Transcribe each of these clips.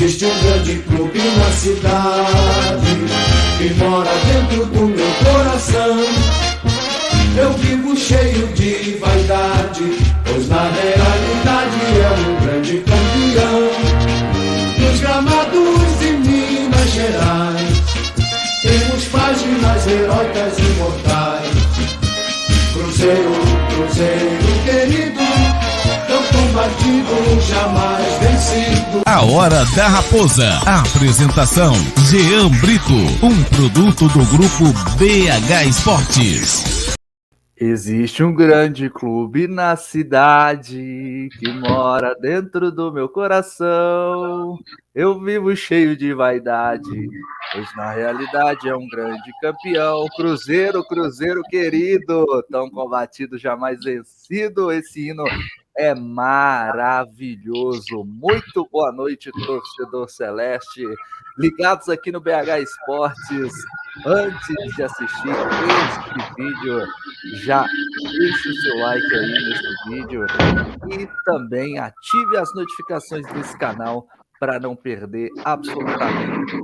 Existe um grande clube na cidade que mora dentro do meu coração. Eu vivo cheio de vaidade, pois na realidade é um grande campeão. Nos gramados de Minas Gerais temos páginas heróicas imortais. Cruzeiro, Cruzeiro querido, tão combatido, jamais vencido. A Hora da Raposa. Apresentação: Jean Brito, um produto do grupo BH Esportes. Existe um grande clube na cidade que mora dentro do meu coração. Eu vivo cheio de vaidade, pois na realidade é um grande campeão. Cruzeiro, Cruzeiro querido, tão combatido, jamais vencido. Esse hino é maravilhoso. Muito boa noite, torcedor celeste. Ligados aqui no BH Esportes. Antes de assistir este vídeo, já deixe o seu like aí nesse vídeo e também ative as notificações desse canal para não perder absolutamente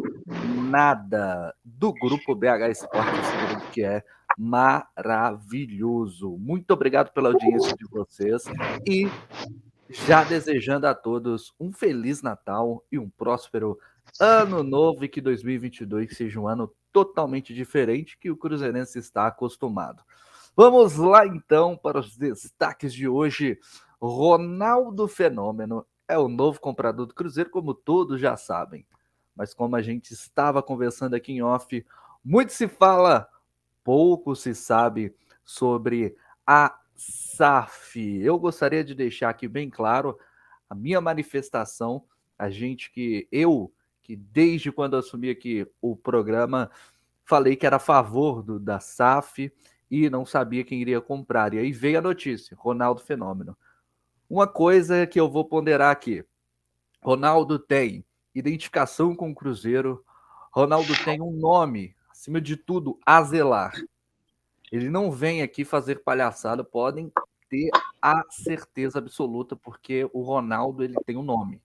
nada do grupo BH Esportes, esse grupo que é maravilhoso. Muito obrigado pela audiência de vocês e já desejando a todos um Feliz Natal e um próspero Ano Novo, e que 2022 seja um ano totalmente diferente que o cruzeirense está acostumado. Vamos lá então para os destaques de hoje. Ronaldo Fenômeno é o novo comprador do Cruzeiro, como todos já sabem. Mas como a gente estava conversando aqui em off, muito se fala, pouco se sabe sobre a SAF. Eu gostaria de deixar aqui bem claro a minha manifestação, que desde quando eu assumi aqui o programa, falei que era a favor da SAF e não sabia quem iria comprar. E aí veio a notícia, Ronaldo Fenômeno. Uma coisa que eu vou ponderar aqui, Ronaldo tem identificação com o Cruzeiro, Ronaldo tem um nome, acima de tudo, a zelar. Ele não vem aqui fazer palhaçada, podem ter a certeza absoluta, porque o Ronaldo ele tem um nome.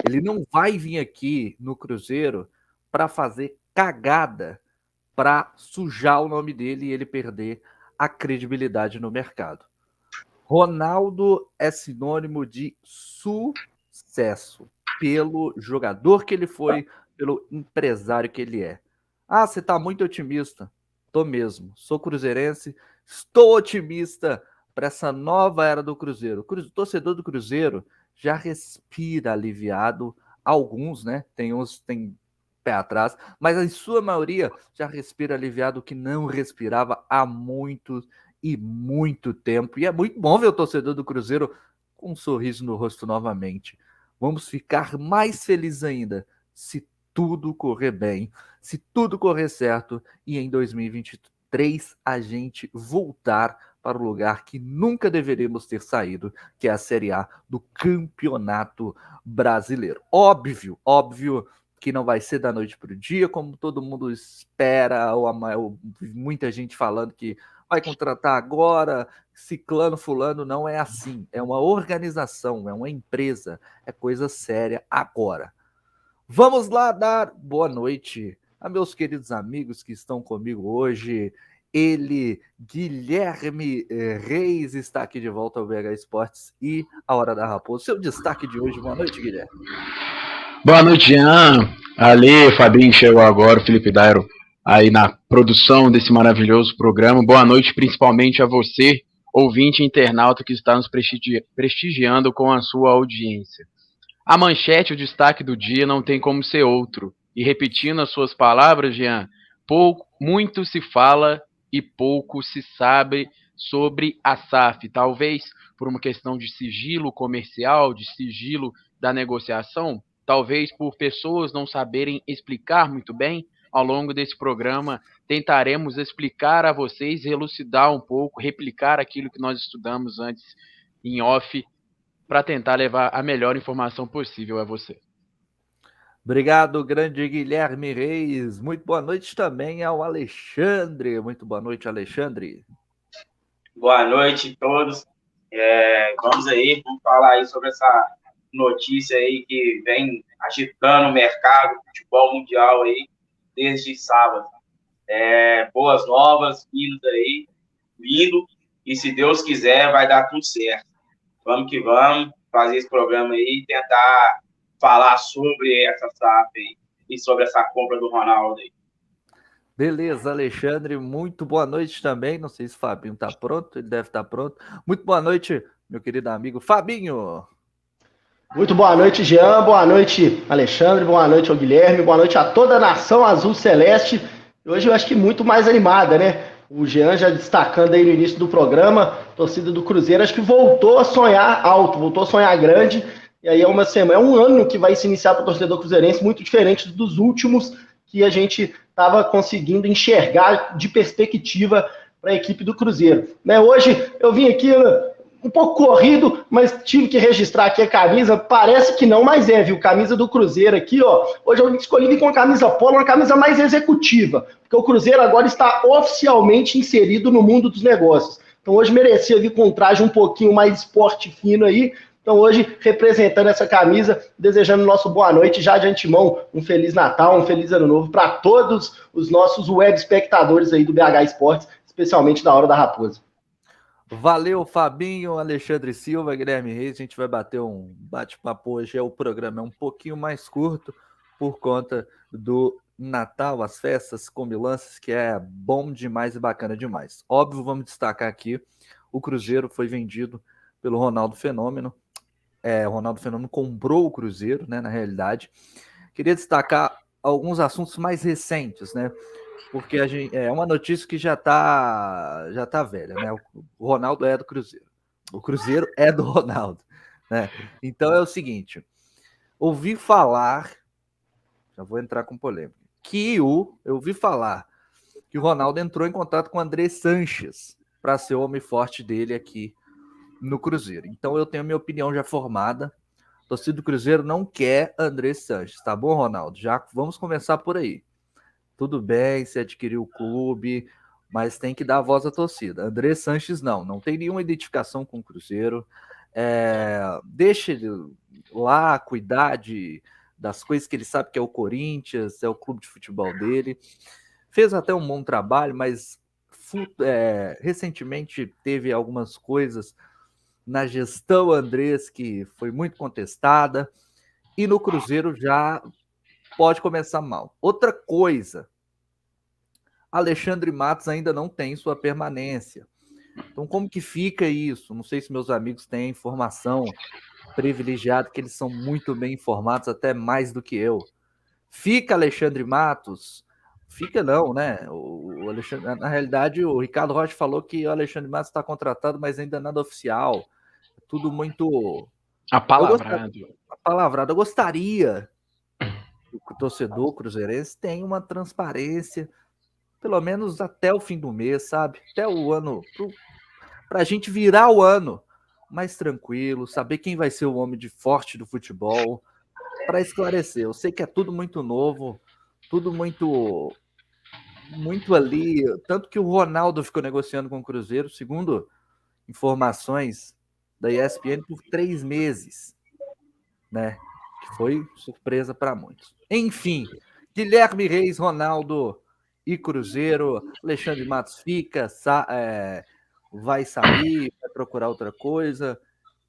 Ele não vai vir aqui no Cruzeiro para fazer cagada, para sujar o nome dele e ele perder a credibilidade no mercado. Ronaldo é sinônimo de sucesso pelo jogador que ele foi, pelo empresário que ele é. Ah, você está muito otimista. Tô mesmo. Sou cruzeirense, estou otimista para essa nova era do Cruzeiro. O torcedor do Cruzeiro já respira aliviado. Alguns, né? Tem uns tem pé atrás, mas em sua maioria já respira aliviado, que não respirava há muito e muito tempo. E é muito bom ver o torcedor do Cruzeiro com um sorriso no rosto novamente. Vamos ficar mais felizes ainda se tudo correr bem, se tudo correr certo e em 2023 a gente voltar para o lugar que nunca deveríamos ter saído, que é a Série A do Campeonato Brasileiro. Óbvio que não vai ser da noite para o dia, como todo mundo espera, ou muita gente falando que vai contratar agora, ciclano, fulano. Não é assim. É uma organização, é uma empresa, é coisa séria agora. Vamos lá dar boa noite a meus queridos amigos que estão comigo hoje. Ele, Guilherme Reis, está aqui de volta ao BH Esportes e a Hora da Raposa. Seu destaque de hoje. Boa noite, Guilherme. Boa noite, Jean. Ali, Fabinho chegou agora, o Felipe Dairo aí na produção desse maravilhoso programa. Boa noite principalmente a você, ouvinte internauta que está nos prestigiando com a sua audiência. A manchete, o destaque do dia não tem como ser outro. E repetindo as suas palavras, Jean, muito se fala e pouco se sabe sobre a SAF. Talvez por uma questão de sigilo comercial, de sigilo da negociação, talvez por pessoas não saberem explicar muito bem. Ao longo desse programa, tentaremos explicar a vocês, elucidar um pouco, replicar aquilo que nós estudamos antes em off, para tentar levar a melhor informação possível a você. Obrigado, grande Guilherme Reis. Muito boa noite também ao Alexandre. Muito boa noite, Alexandre. Boa noite a todos. Vamos falar aí sobre essa notícia aí que vem agitando o mercado, o futebol mundial aí, desde sábado. Boas novas, vindo aí, lindo, e se Deus quiser, vai dar tudo certo. Vamos que vamos fazer esse programa aí e tentar falar sobre essa SAF aí e sobre essa compra do Ronaldo aí. Beleza, Alexandre, muito boa noite também. Não sei se o Fabinho está pronto, ele deve estar pronto. Muito boa noite, meu querido amigo Fabinho. Muito boa noite, Jean. Boa noite, Alexandre. Boa noite ao Guilherme. Boa noite a toda a nação azul celeste. Hoje eu acho que muito mais animada, né? O Jean já destacando aí no início do programa, a torcida do Cruzeiro acho que voltou a sonhar alto, voltou a sonhar grande. E aí é um ano que vai se iniciar para o torcedor cruzeirense muito diferente dos últimos que a gente estava conseguindo enxergar de perspectiva para a equipe do Cruzeiro. Né? Hoje eu vim aqui um pouco corrido, mas tive que registrar aqui a camisa. Parece que não, mas viu? Camisa do Cruzeiro aqui, ó. Hoje eu escolhi vir com a camisa polo, uma camisa mais executiva, porque o Cruzeiro agora está oficialmente inserido no mundo dos negócios. Então hoje merecia vir com um traje um pouquinho mais esporte fino aí. Então hoje, representando essa camisa, desejando nosso boa noite, já de antemão, um Feliz Natal, um Feliz Ano Novo para todos os nossos web espectadores aí do BH Esportes, especialmente da Hora da Raposa. Valeu, Fabinho, Alexandre Silva, Guilherme Reis. A gente vai bater um bate-papo hoje. O programa é um pouquinho mais curto por conta do Natal, as festas, comilanças, que é bom demais e bacana demais. Óbvio, vamos destacar aqui, o Cruzeiro foi vendido pelo Ronaldo Fenômeno. O Ronaldo Fenômeno comprou o Cruzeiro, né, na realidade. Queria destacar alguns assuntos mais recentes, né? Porque é uma notícia que já tá velha, né? O Ronaldo é do Cruzeiro. O Cruzeiro é do Ronaldo, né? Então é o seguinte, ouvi falar, já vou entrar com polêmica, eu ouvi falar que o Ronaldo entrou em contato com o André Sanches para ser o homem forte dele aqui no Cruzeiro. Então eu tenho minha opinião já formada. A torcida do Cruzeiro não quer André Sanches, tá bom, Ronaldo? Já vamos começar por aí. Tudo bem, se adquiriu o clube, mas tem que dar a voz à torcida. André Sanches não tem nenhuma identificação com o Cruzeiro. Deixa ele lá cuidar das coisas que ele sabe que é o Corinthians, é o clube de futebol dele. Fez até um bom trabalho, mas recentemente teve algumas coisas na gestão Andrés que foi muito contestada, e no Cruzeiro já pode começar mal. Outra coisa, Alexandre Matos ainda não tem sua permanência. Então, como que fica isso? Não sei se meus amigos têm informação privilegiada, que eles são muito bem informados, até mais do que eu. Fica Alexandre Matos? Fica não, né? O Alexandre, na realidade, o Ricardo Rocha falou que o Alexandre Matos está contratado, mas ainda nada oficial. Tudo muito apalavrado. Eu gostaria que o torcedor cruzeirense tenha uma transparência, pelo menos até o fim do mês, sabe? Até o ano, para a gente virar o ano mais tranquilo, saber quem vai ser o homem de forte do futebol, para esclarecer. Eu sei que é tudo muito novo, tudo muito ali, tanto que o Ronaldo ficou negociando com o Cruzeiro, segundo informações da ESPN, por 3 meses, né? Que foi surpresa para muitos. Enfim, Guilherme Reis, Ronaldo e Cruzeiro, Alexandre Matos fica, vai sair, vai procurar outra coisa.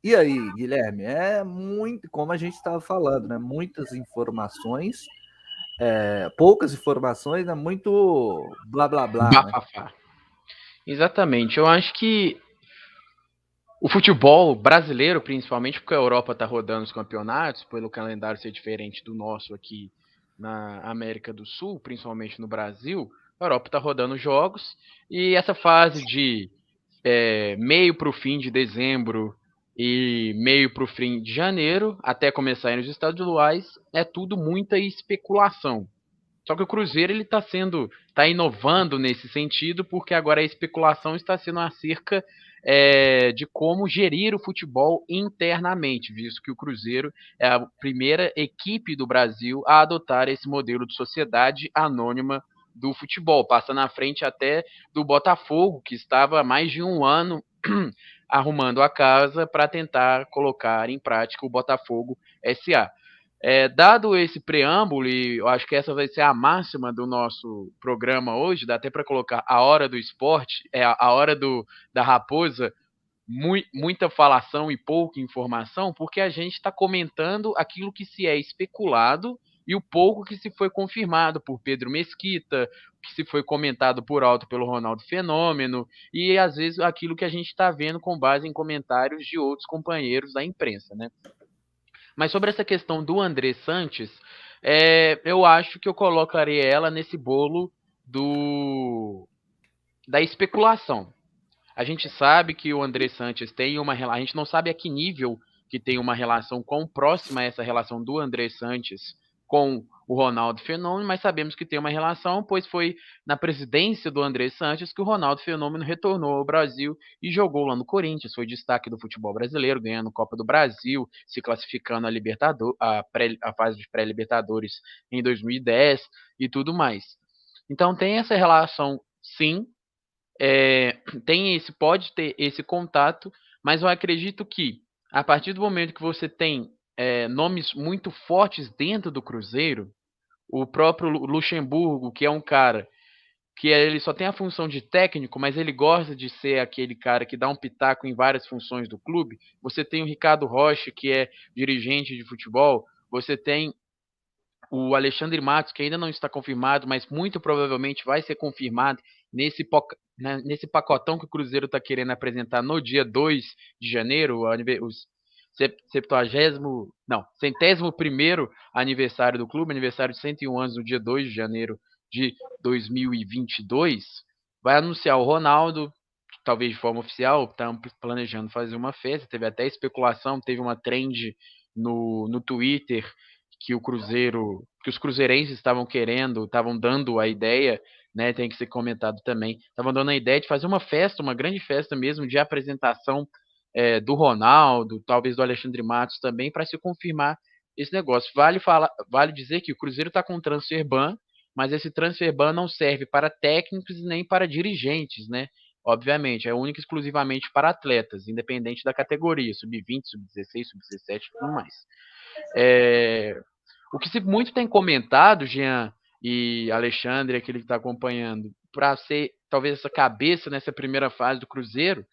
E aí, Guilherme, é muito, como a gente estava falando, né? Muitas informações, poucas informações, né? Muito blá blá blá. Né? Exatamente. Eu acho que o futebol brasileiro, principalmente porque a Europa está rodando os campeonatos, pelo calendário ser diferente do nosso aqui na América do Sul, principalmente no Brasil, a Europa está rodando jogos, e essa fase de meio para o fim de dezembro e meio para o fim de janeiro, até começarem os estaduais, é tudo muita especulação. Só que o Cruzeiro ele está inovando nesse sentido, porque agora a especulação está sendo acerca de como gerir o futebol internamente, visto que o Cruzeiro é a primeira equipe do Brasil a adotar esse modelo de sociedade anônima do futebol, passa na frente até do Botafogo, que estava há mais de um ano arrumando a casa para tentar colocar em prática o Botafogo SA. Dado esse preâmbulo, e eu acho que essa vai ser a máxima do nosso programa hoje, dá até para colocar a hora do esporte, a hora da raposa, muita falação e pouca informação, porque a gente está comentando aquilo que se é especulado e o pouco que se foi confirmado por Pedro Mesquita, que se foi comentado por alto pelo Ronaldo Fenômeno, e às vezes aquilo que a gente está vendo com base em comentários de outros companheiros da imprensa, né? Mas sobre essa questão do André Sanches, eu acho que eu colocaria ela nesse bolo da especulação. A gente sabe que o André Sanches tem uma relação, a gente não sabe a que nível que tem uma relação, quão próxima é essa relação do André Sanches com o Ronaldo Fenômeno, mas sabemos que tem uma relação, pois foi na presidência do André Sanches que o Ronaldo Fenômeno retornou ao Brasil e jogou lá no Corinthians, foi destaque do futebol brasileiro, ganhando Copa do Brasil, se classificando a fase de pré-Libertadores em 2010 e tudo mais. Então tem essa relação, sim, pode ter esse contato, mas eu acredito que a partir do momento que você tem nomes muito fortes dentro do Cruzeiro, o próprio Luxemburgo, que é um cara que ele só tem a função de técnico, mas ele gosta de ser aquele cara que dá um pitaco em várias funções do clube. Você tem o Ricardo Rocha, que é dirigente de futebol, você tem o Alexandre Matos, que ainda não está confirmado, mas muito provavelmente vai ser confirmado nesse pacotão que o Cruzeiro está querendo apresentar no dia 2 de janeiro, os 101º aniversário do clube, aniversário de 101 anos no dia 2 de janeiro de 2022, vai anunciar o Ronaldo, talvez de forma oficial, estamos planejando fazer uma festa, teve até especulação, teve uma trend no Twitter que os cruzeirenses estavam querendo, estavam dando a ideia, né, tem que ser comentado também, estavam dando a ideia de fazer uma festa, uma grande festa mesmo, de apresentação do Ronaldo, talvez do Alexandre Matos também, para se confirmar esse negócio. Vale dizer que o Cruzeiro está com um transfer ban, mas esse transfer ban não serve para técnicos nem para dirigentes, né? Obviamente, é único e exclusivamente para atletas, independente da categoria, sub-20, sub-16, sub-17 e tudo mais. O que se muito tem comentado, Jean e Alexandre, aquele que está acompanhando, para ser talvez essa cabeça nessa primeira fase do Cruzeiro,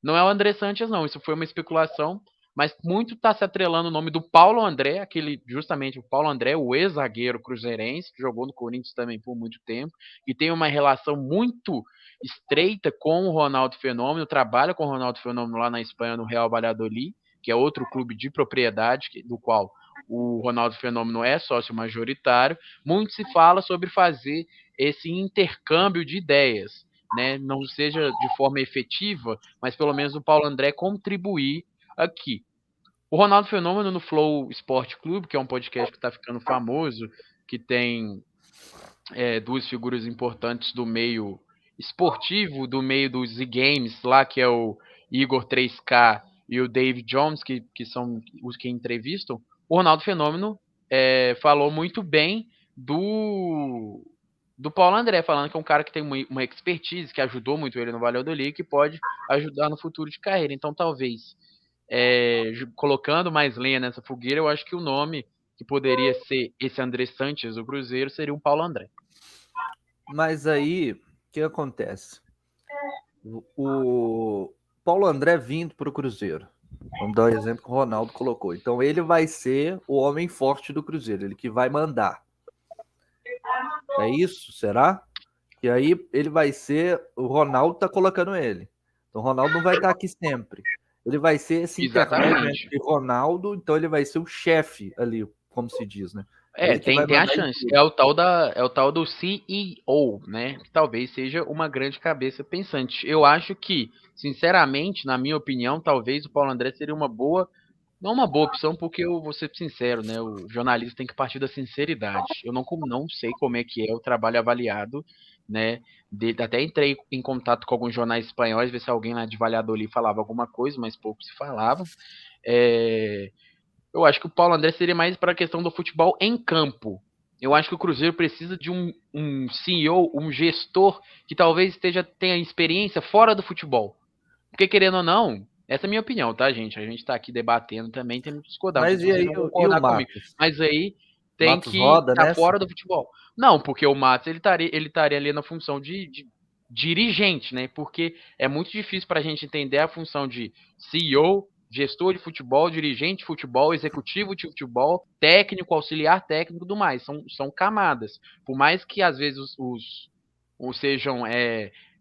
não é o André Sanches, não. Isso foi uma especulação, mas muito está se atrelando o nome do Paulo André, justamente o Paulo André, o ex-zagueiro cruzeirense, que jogou no Corinthians também por muito tempo, e tem uma relação muito estreita com o Ronaldo Fenômeno, trabalha com o Ronaldo Fenômeno lá na Espanha, no Real Valladolid, que é outro clube de propriedade, do qual o Ronaldo Fenômeno é sócio majoritário. Muito se fala sobre fazer esse intercâmbio de ideias, né? Não seja de forma efetiva, mas pelo menos o Paulo André contribuir aqui. O Ronaldo Fenômeno no Flow Esporte Clube, que é um podcast que está ficando famoso, que tem duas figuras importantes do meio esportivo, do meio dos e-games, lá que é o Igor 3K e o Dave Jones, que são os que entrevistam. O Ronaldo Fenômeno falou muito bem do Paulo André, falando que é um cara que tem uma expertise, que ajudou muito ele no Valladolid, que pode ajudar no futuro de carreira. Então, talvez, colocando mais lenha nessa fogueira, eu acho que o nome que poderia ser esse André Sanches do Cruzeiro seria um Paulo André. Mas aí, o que acontece? O Paulo André vindo para o Cruzeiro. Vamos dar um exemplo que o Ronaldo colocou. Então ele vai ser o homem forte do Cruzeiro, ele que vai mandar. É isso? Será? E aí ele vai ser... O Ronaldo tá colocando ele. Então o Ronaldo não vai estar aqui sempre. Ele vai ser esse intermédio entre Ronaldo, então ele vai ser o chefe ali, como se diz, né? Tem a chance. É o tal do CEO, né? Que talvez seja uma grande cabeça pensante. Eu acho que, sinceramente, na minha opinião, talvez o Paulo André seria não uma boa opção, porque eu vou ser sincero, né? O jornalista tem que partir da sinceridade. Eu não sei como é que é o trabalho avaliado, né? Até entrei em contato com alguns jornais espanhóis, ver se alguém lá de Valladolid falava alguma coisa, mas pouco se falava. Eu acho que o Paulo André seria mais para a questão do futebol em campo. Eu acho que o Cruzeiro precisa de um CEO, um gestor que talvez tenha experiência fora do futebol. Porque, querendo ou não, Essa é a minha opinião, tá, gente? A gente tá aqui debatendo também, tem que discordar. Mas e aí, Vocês vão e concordar o comigo. Matos? Mas aí tem Matos que roda estar nessa? fora do futebol. Não, porque o Matos ele estaria ali na função de dirigente, né? Porque é muito difícil para a gente entender a função de CEO, gestor de futebol, dirigente de futebol, executivo de futebol, técnico, auxiliar técnico e tudo mais. São camadas. Por mais que às vezes os sejam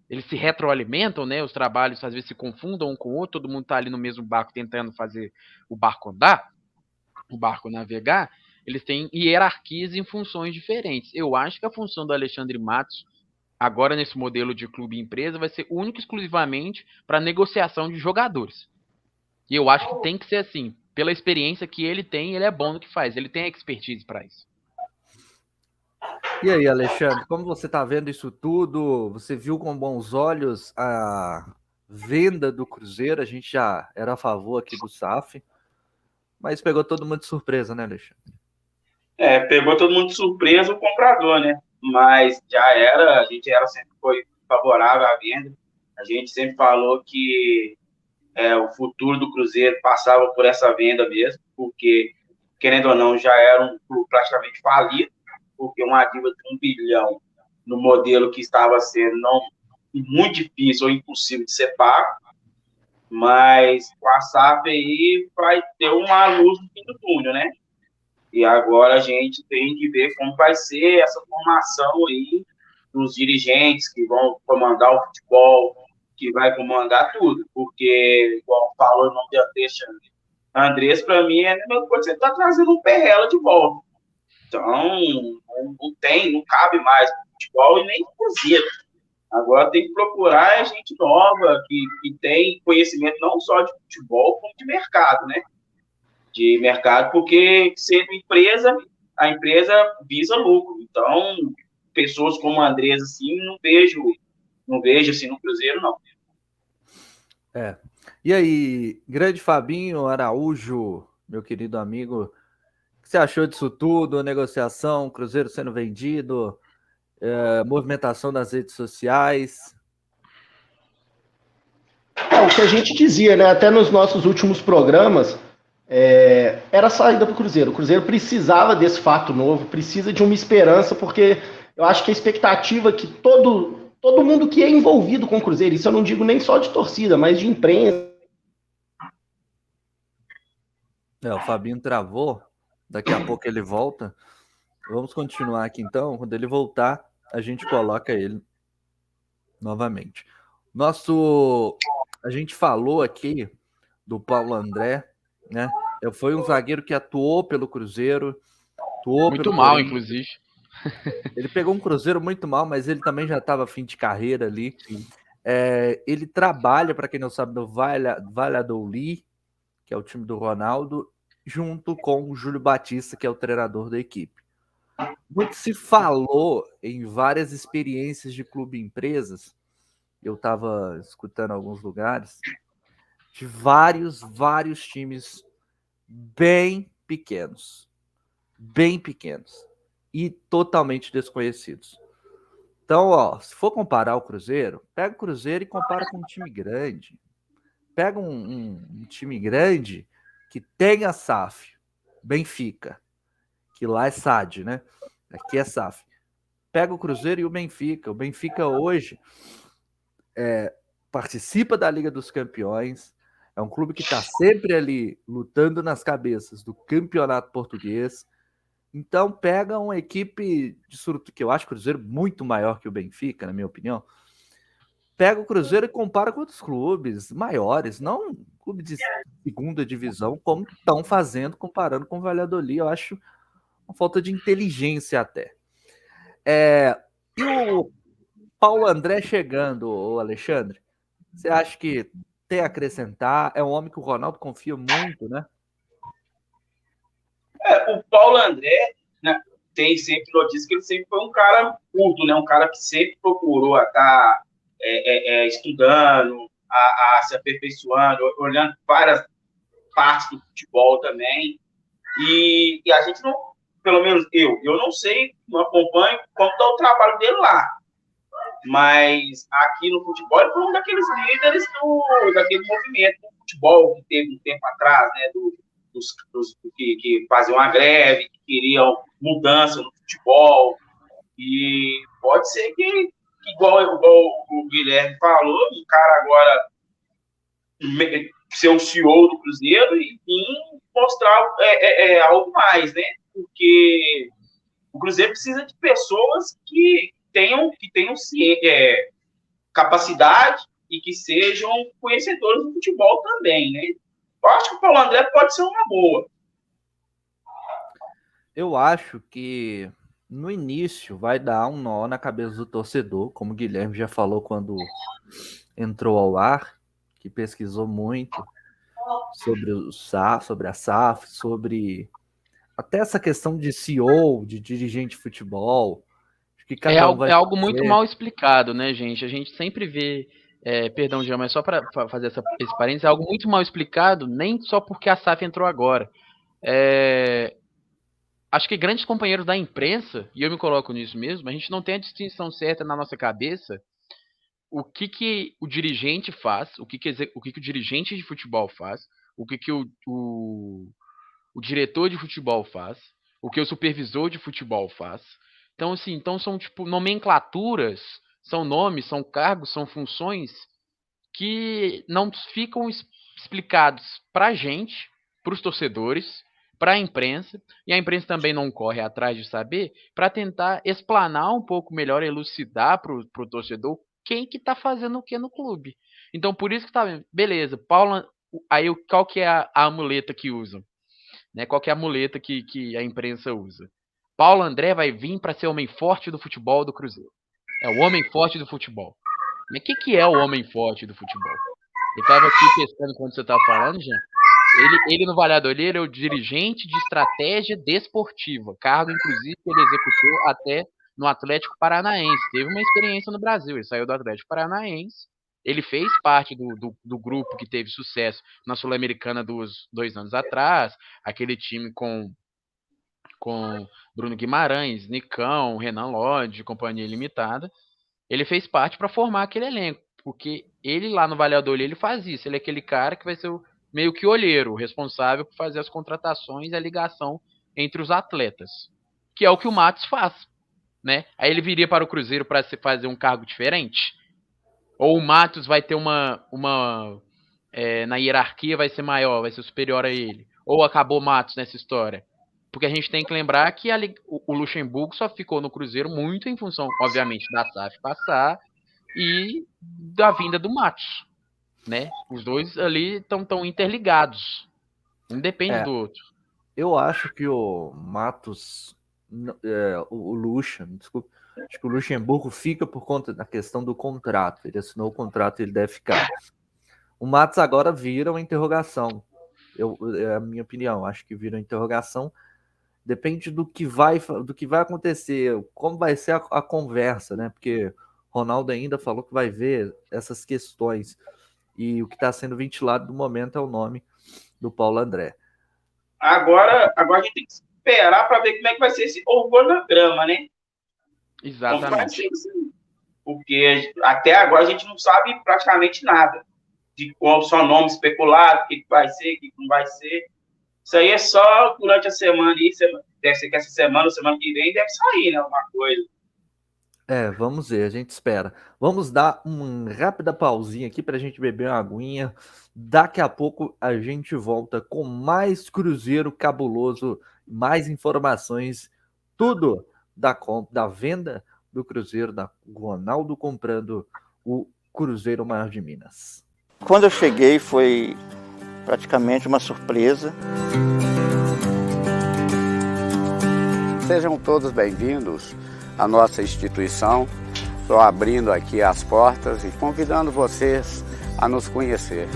eles se retroalimentam, né? Os trabalhos às vezes se confundam um com o outro, todo mundo está ali no mesmo barco tentando fazer o barco andar, o barco navegar. Eles têm hierarquias em funções diferentes. Eu acho que a função do Alexandre Matos, agora nesse modelo de clube e empresa, vai ser única e exclusivamente para negociação de jogadores. E eu acho que tem que ser assim. Pela experiência que ele tem, ele é bom no que faz. Ele tem expertise para isso. E aí, Alexandre, como você está vendo isso tudo? Você viu com bons olhos a venda do Cruzeiro? A gente já era a favor aqui do SAF, mas pegou todo mundo de surpresa, né, Alexandre? Pegou todo mundo de surpresa o comprador, né? Mas a gente sempre foi favorável à venda. A gente sempre falou que o futuro do Cruzeiro passava por essa venda mesmo, porque, querendo ou não, já era um clube praticamente falido, porque uma dívida de 1 bilhão no modelo que estava sendo muito difícil ou impossível de ser pago, mas com a SAF aí vai ter uma luz no fim do túnel, né? E agora a gente tem que ver como vai ser essa formação aí dos dirigentes que vão comandar o futebol, que vai comandar tudo, porque, igual falou o nome de Andrés, para mim, é a mesma coisa que você está trazendo um Perrela de volta. Então, não cabe mais no futebol e nem no Cruzeiro. Agora tem que procurar gente nova, que tem conhecimento não só de futebol, como de mercado, né? De mercado, porque sendo empresa, a empresa visa lucro. Então, pessoas como a Andrés, assim, não vejo assim no Cruzeiro, não. E aí, grande Fabinho Araújo, meu querido amigo, o que você achou disso tudo? Negociação, Cruzeiro sendo vendido, movimentação nas redes sociais? O que a gente dizia, né? Até nos nossos últimos programas, era a saída para o Cruzeiro. O Cruzeiro precisava desse fato novo, precisa de uma esperança, porque eu acho que a expectativa que todo mundo que é envolvido com o Cruzeiro, isso eu não digo nem só de torcida, mas de imprensa. O Fabinho travou, daqui a pouco ele volta. Vamos continuar aqui então. Quando ele voltar, a gente coloca ele novamente. A gente falou aqui do Paulo André, né? Foi um zagueiro que atuou pelo Cruzeiro, muito mal, inclusive. Ele pegou um Cruzeiro muito mal, mas ele também já estava fim de carreira ali. Ele trabalha, para quem não sabe, no Valladolid, que é o time do Ronaldo, junto com o Júlio Batista, que é o treinador da equipe. Muito se falou em várias experiências de clube e empresas. Eu estava escutando alguns lugares de vários times bem pequenos e totalmente desconhecidos. Então, se for comparar o Cruzeiro, pega o Cruzeiro e compara com um time grande. Pega um time grande que tem a SAF, Benfica, que lá é SAD, né? Aqui é SAF. Pega o Cruzeiro e o Benfica. O Benfica hoje participa da Liga dos Campeões, é um clube que está sempre ali lutando nas cabeças do campeonato português. Então pega uma equipe que eu acho o Cruzeiro muito maior que o Benfica, na minha opinião. Pega o Cruzeiro e compara com outros clubes maiores, não um clube de segunda divisão, como estão fazendo, comparando com o Valladolid. Eu acho uma falta de inteligência até. E o Paulo André chegando, Alexandre, você acha que tem a acrescentar? É um homem que o Ronaldo confia muito, né? O Paulo André, né, tem sempre notícia que ele sempre foi um cara culto, né? Um cara que sempre procurou estar estudando, a se aperfeiçoando, olhando várias partes do futebol também. E a gente não, pelo menos eu não sei, não acompanho como está o trabalho dele lá. mas aqui no futebol ele foi um daqueles líderes daquele movimento do futebol que teve um tempo atrás, né, dos que faziam uma greve, que queriam mudança no futebol, e pode ser que igual o Guilherme falou, o cara agora ser um CEO do Cruzeiro e mostrar algo mais, né? Porque o Cruzeiro precisa de pessoas que tenham capacidade e que sejam conhecedores do futebol também, né? Eu acho que o Paulo André pode ser uma boa. Eu acho que no início vai dar um nó na cabeça do torcedor, como o Guilherme já falou quando entrou ao ar, que pesquisou muito sobre a SAF, sobre até essa questão de CEO, de dirigente de futebol. Que é algo muito mal explicado, né, gente? A gente sempre vê, perdão, Jean, mas só para fazer esse parênteses, é algo muito mal explicado, nem só porque a SAF entrou agora. Acho que grandes companheiros da imprensa, e eu me coloco nisso mesmo, a gente não tem a distinção certa na nossa cabeça o que o dirigente faz, o que o dirigente de futebol faz, o que o diretor de futebol faz, o que o supervisor de futebol faz. Então, assim, são tipo nomenclaturas, são nomes, são cargos, são funções que não ficam explicados para a gente, para os torcedores, para a imprensa, e a imprensa também não corre atrás de saber, para tentar explanar um pouco melhor, elucidar para o torcedor quem que está fazendo o que no clube. Então, por isso que tá vendo. Beleza, Paulo, aí qual que é a muleta que usam? Né? Qual que é a muleta que a imprensa usa? Paulo André vai vir para ser o homem forte do futebol do Cruzeiro. É o homem forte do futebol. Mas o que é o homem forte do futebol? Eu estava aqui pensando quando você estava falando, Jean. Ele no Valladolid é o dirigente de estratégia desportiva, cargo inclusive que ele executou até no Atlético Paranaense. Teve uma experiência no Brasil, ele saiu do Atlético Paranaense, ele fez parte do grupo que teve sucesso na Sul-Americana 2 anos atrás, aquele time com Bruno Guimarães, Nicão, Renan Lodge, Companhia Limitada. Ele fez parte para formar aquele elenco, porque ele lá no Valladolid ele faz isso, ele é aquele cara que vai ser meio que olheiro, responsável por fazer as contratações e a ligação entre os atletas, que é o que o Matos faz, né? Aí ele viria para o Cruzeiro para fazer um cargo diferente? Ou o Matos vai ter na hierarquia vai ser maior, vai ser superior a ele? Ou acabou o Matos nessa história? Porque a gente tem que lembrar que o Luxemburgo só ficou no Cruzeiro muito em função, obviamente, da SAF passar e da vinda do Matos, né? Os dois ali estão interligados. Um depende do outro. Eu acho que o Matos, o acho que o Luxemburgo fica por conta da questão do contrato. Ele assinou o contrato e ele deve ficar. O Matos agora vira uma interrogação. É a minha opinião. Acho que vira uma interrogação. Depende do que vai acontecer, como vai ser a conversa, né? Porque Ronaldo ainda falou que vai ver essas questões. E o que está sendo ventilado no momento é o nome do Paulo André. Agora a gente tem que esperar para ver como é que vai ser esse organograma, né? Exatamente. Porque até agora a gente não sabe praticamente nada de qual são nomes especulados, o que vai ser, o que não vai ser. Isso aí é só durante a semana, deve ser que essa semana ou semana que vem deve sair, né? Alguma coisa. Vamos ver, a gente espera. Vamos dar uma rápida pausinha aqui para a gente beber uma aguinha. Daqui a pouco a gente volta com mais Cruzeiro cabuloso, mais informações, tudo da venda do Cruzeiro, da Ronaldo comprando o Cruzeiro Maior de Minas. Quando eu cheguei foi praticamente uma surpresa. Sejam todos bem-vindos à nossa instituição. Estou abrindo aqui as portas e convidando vocês a nos conhecer.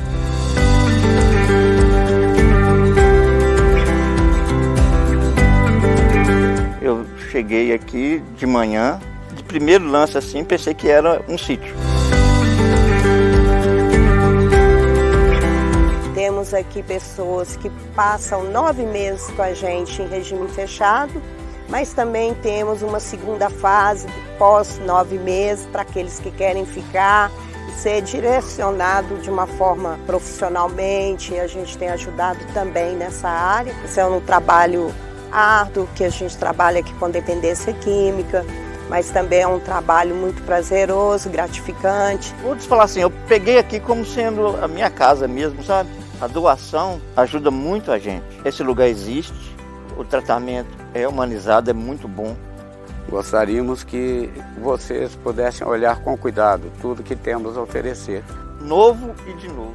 Eu cheguei aqui de manhã, de primeiro lance assim, pensei que era um sítio. Temos aqui pessoas que passam 9 meses com a gente em regime fechado, mas também temos uma segunda fase, pós 9 meses, para aqueles que querem ficar e ser direcionado de uma forma profissionalmente. A gente tem ajudado também nessa área. Esse é um trabalho árduo, que a gente trabalha aqui com dependência química, mas também é um trabalho muito prazeroso, gratificante. Vou te falar assim, eu peguei aqui como sendo a minha casa mesmo, sabe? A doação ajuda muito a gente. Esse lugar existe, o tratamento é humanizado, é muito bom. Gostaríamos que vocês pudessem olhar com cuidado tudo que temos a oferecer. Novo e de novo.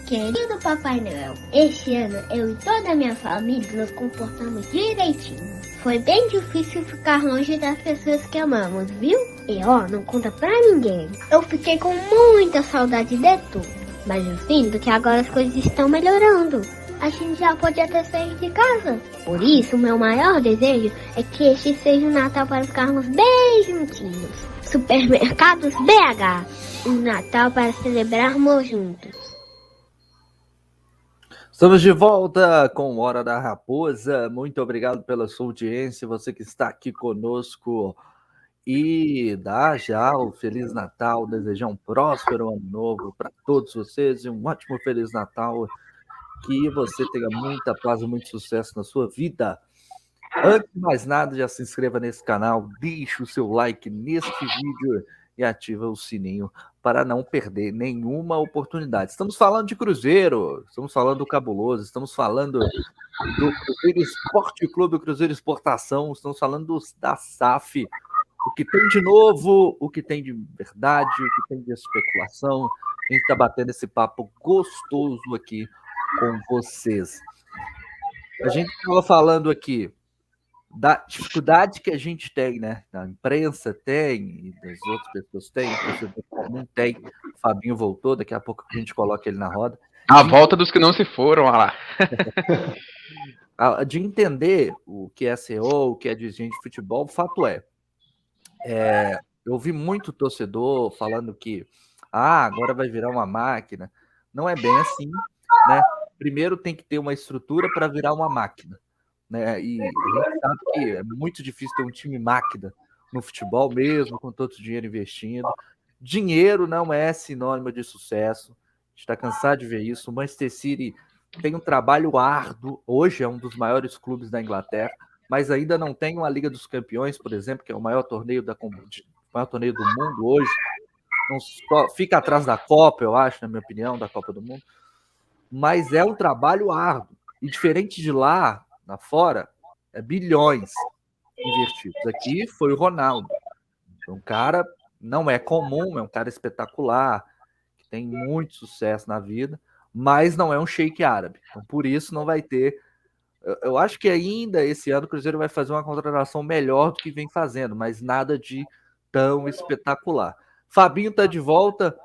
Querido Papai Noel, este ano eu e toda a minha família nos comportamos direitinho. Foi bem difícil ficar longe das pessoas que amamos, viu? E não conta pra ninguém. Eu fiquei com muita saudade de tudo, mas eu sinto que agora as coisas estão melhorando. A gente já pode até sair de casa. Por isso, o meu maior desejo é que este seja um Natal para ficarmos bem juntinhos. Supermercados BH, um Natal para celebrarmos juntos. Estamos de volta com Hora da Raposa. Muito obrigado pela sua audiência, você que está aqui conosco. E dá já o Feliz Natal, desejar um próspero ano novo para todos vocês e um ótimo Feliz Natal. Que você tenha muita paz e muito sucesso na sua vida. Antes de mais nada, já se inscreva nesse canal, deixe o seu like neste vídeo e ativa o sininho para não perder nenhuma oportunidade. Estamos falando de Cruzeiro, estamos falando do Cabuloso, estamos falando do Cruzeiro Esporte Clube, Cruzeiro Exportação, estamos falando da SAF, o que tem de novo, o que tem de verdade, o que tem de especulação. A gente está batendo esse papo gostoso aqui com vocês. A gente estava falando aqui da dificuldade que a gente tem, né? A imprensa tem, e as outras pessoas têm, o torcedor comum tem. O Fabinho voltou, daqui a pouco a gente coloca ele na roda. A volta dos que não se foram, olha lá. De entender o que é CEO, o que é dirigente de futebol, o fato eu ouvi muito torcedor falando que agora vai virar uma máquina. Não é bem assim, né? Primeiro tem que ter uma estrutura para virar uma máquina. Né? E a gente sabe que é muito difícil ter um time máquina no futebol, mesmo com todo o dinheiro investindo. Dinheiro não é sinônimo de sucesso. A gente está cansado de ver isso. O Manchester City tem um trabalho árduo. Hoje é um dos maiores clubes da Inglaterra, mas ainda não tem uma Liga dos Campeões, por exemplo, que é o maior torneio do mundo hoje. Não só, fica atrás da Copa, eu acho, na minha opinião, da Copa do Mundo. Mas é um trabalho árduo. E diferente de lá fora, é bilhões investidos. Aqui foi o Ronaldo. Um cara não é comum, é um cara espetacular, que tem muito sucesso na vida, mas não é um sheik árabe. Então, por isso não vai ter... Eu acho que ainda esse ano o Cruzeiro vai fazer uma contratação melhor do que vem fazendo, mas nada de tão espetacular. Fabinho tá de volta.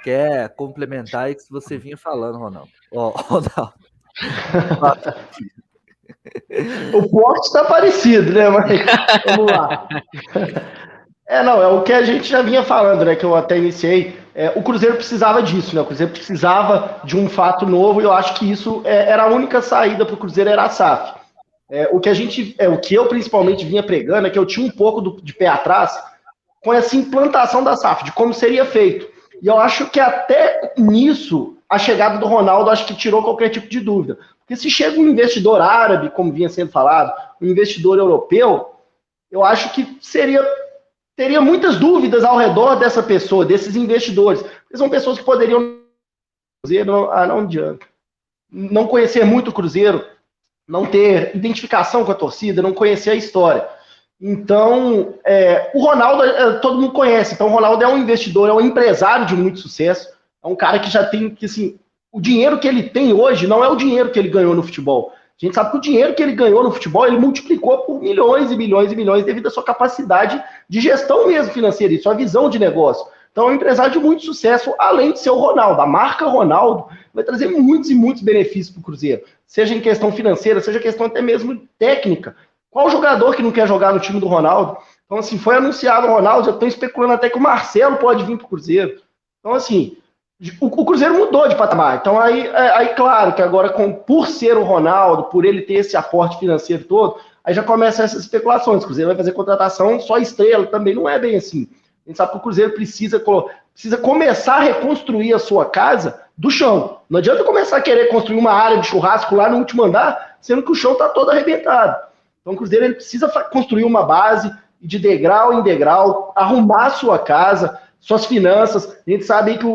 Quer complementar aí que você vinha falando, Ronaldo? Ronaldo. O porte está parecido, né? Mas vamos lá. É o que a gente já vinha falando, né? Que eu até iniciei. O Cruzeiro precisava disso, né? O Cruzeiro precisava de um fato novo e eu acho que isso era a única saída para o Cruzeiro, era a SAF. O que eu principalmente vinha pregando é que eu tinha um pouco de pé atrás com essa implantação da SAF, de como seria feito. E eu acho que até nisso, a chegada do Ronaldo, acho que tirou qualquer tipo de dúvida. Porque se chega um investidor árabe, como vinha sendo falado, um investidor europeu, eu acho que teria muitas dúvidas ao redor dessa pessoa, desses investidores. Porque são pessoas que poderiam dizer, não adianta. não conhecer muito o Cruzeiro, não ter identificação com a torcida, não conhecer a história. Então, o Ronaldo, todo mundo conhece. Então, o Ronaldo é um investidor, é um empresário de muito sucesso. É um cara que já tem, que assim, o dinheiro que ele tem hoje não é o dinheiro que ele ganhou no futebol. A gente sabe que o dinheiro que ele ganhou no futebol, ele multiplicou por milhões e milhões e milhões devido à sua capacidade de gestão mesmo financeira, e sua visão de negócio. Então, é um empresário de muito sucesso, além de ser o Ronaldo. A marca Ronaldo vai trazer muitos e muitos benefícios para o Cruzeiro, seja em questão financeira, seja em questão até mesmo técnica. Qual jogador que não quer jogar no time do Ronaldo? Então, assim, foi anunciado o Ronaldo, já estão especulando até que o Marcelo pode vir para o Cruzeiro. Então, assim, o Cruzeiro mudou de patamar. Então, aí claro, que agora, por ser o Ronaldo, por ele ter esse aporte financeiro todo, aí já começam essas especulações. O Cruzeiro vai fazer contratação só estrela, também não é bem assim. A gente sabe que o Cruzeiro precisa começar a reconstruir a sua casa do chão. Não adianta começar a querer construir uma área de churrasco lá no último andar, sendo que o chão está todo arrebentado. Então o Cruzeiro ele precisa construir uma base de degrau em degrau, arrumar a sua casa, suas finanças. A gente sabe que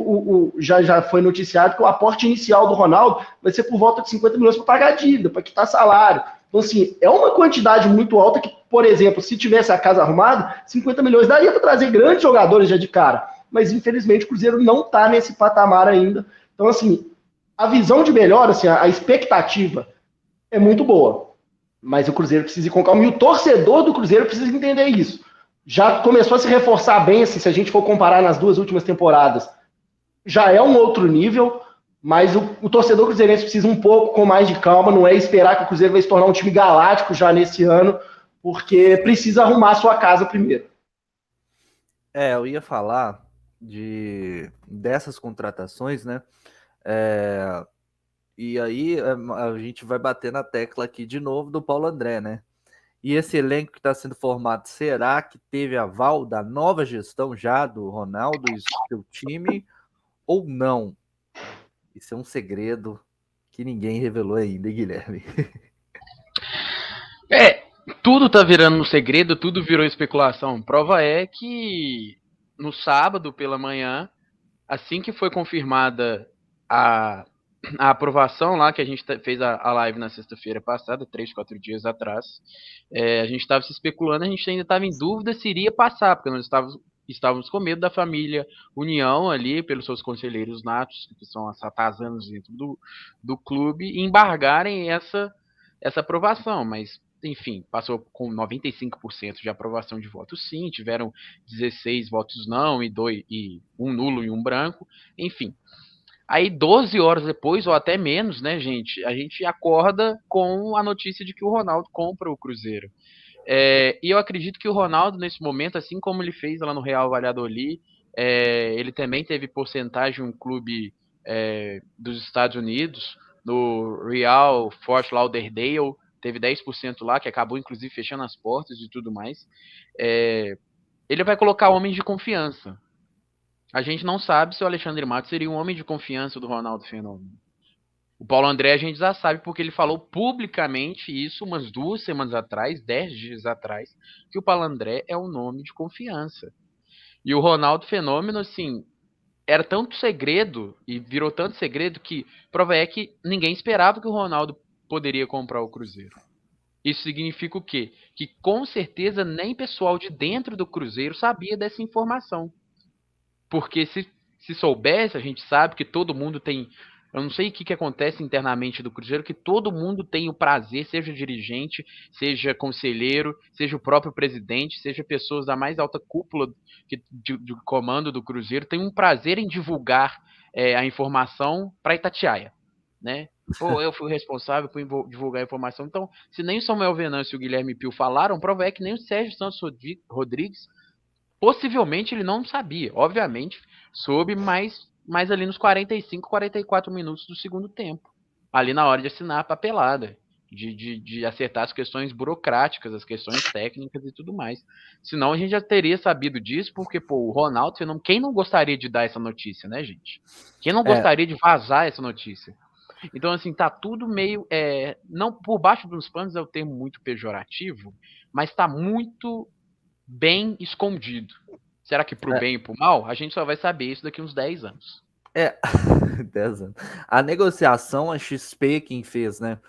já foi noticiado que o aporte inicial do Ronaldo vai ser por volta de 50 milhões para pagar dívida, para quitar salário. Então, assim, é uma quantidade muito alta que, por exemplo, se tivesse a casa arrumada, 50 milhões daria para trazer grandes jogadores já de cara. Mas, infelizmente, o Cruzeiro não está nesse patamar ainda. Então, assim, a visão de melhora, assim, a expectativa é muito boa. Mas o Cruzeiro precisa ir com calma. E o torcedor do Cruzeiro precisa entender isso. Já começou a se reforçar bem, assim, se a gente for comparar nas 2 últimas temporadas. Já é um outro nível. Mas o torcedor cruzeirense precisa um pouco com mais de calma, não é esperar que o Cruzeiro vai se tornar um time galáctico já nesse ano, porque precisa arrumar a sua casa primeiro. Eu ia falar dessas contratações, né? E aí a gente vai bater na tecla aqui de novo do Paulo André, né? E esse elenco que está sendo formado, será que teve aval da nova gestão já do Ronaldo e seu time ou não? Isso é um segredo que ninguém revelou ainda, Guilherme. Tudo tá virando um segredo, tudo virou especulação. Prova é que no sábado pela manhã, assim que foi confirmada a aprovação lá, que a gente fez a live na sexta-feira passada, 3, 4 dias atrás, a gente estava se especulando, a gente ainda estava em dúvida se iria passar, porque nós estávamos com medo da família União ali, pelos seus conselheiros natos, que são as ratazanas dentro do clube, embargarem essa aprovação, mas enfim, passou com 95% de aprovação de votos sim, tiveram 16 votos não e um nulo e um branco, enfim. Aí 12 horas depois, ou até menos, né, gente, a gente acorda com a notícia de que o Ronaldo compra o Cruzeiro. E eu acredito que o Ronaldo, nesse momento, assim como ele fez lá no Real Valladolid, ele também teve porcentagem em um clube dos Estados Unidos, no Real Fort Lauderdale, teve 10% lá, que acabou inclusive fechando as portas e tudo mais. Ele vai colocar homens de confiança. A gente não sabe se o Alexandre Matos seria um homem de confiança do Ronaldo Fenômeno. O Paulo André a gente já sabe porque ele falou publicamente isso umas 2 semanas atrás, 10 dias atrás, que o Paulo André é um nome de confiança. E o Ronaldo Fenômeno, assim, era tanto segredo e virou tanto segredo que prova é que ninguém esperava que o Ronaldo poderia comprar o Cruzeiro. Isso significa o quê? Que com certeza nem pessoal de dentro do Cruzeiro sabia dessa informação. Porque se soubesse, a gente sabe que todo mundo tem... Eu não sei o que acontece internamente do Cruzeiro, que todo mundo tem o prazer, seja dirigente, seja conselheiro, seja o próprio presidente, seja pessoas da mais alta cúpula de comando do Cruzeiro, tem um prazer em divulgar a informação para Itatiaia, né? Pô, eu fui responsável por divulgar a informação. Então, se nem o Samuel Venâncio e o Guilherme Pio falaram, prova é que nem o Sérgio Santos Rodrigues, possivelmente ele não sabia. Obviamente, soube mais ali nos 45, 44 minutos do segundo tempo. Ali na hora de assinar a papelada. De acertar as questões burocráticas, as questões técnicas e tudo mais. Senão a gente já teria sabido disso, porque, pô, o Ronaldo, quem não gostaria de dar essa notícia, né, gente? Quem não gostaria de vazar essa notícia? Então, assim, tá tudo meio... não, por baixo dos panos é o termo muito pejorativo, mas tá muito bem escondido. Será que pro bem e pro mal? A gente só vai saber isso daqui uns 10 anos. É, 10 anos. A negociação, a XP quem fez, né?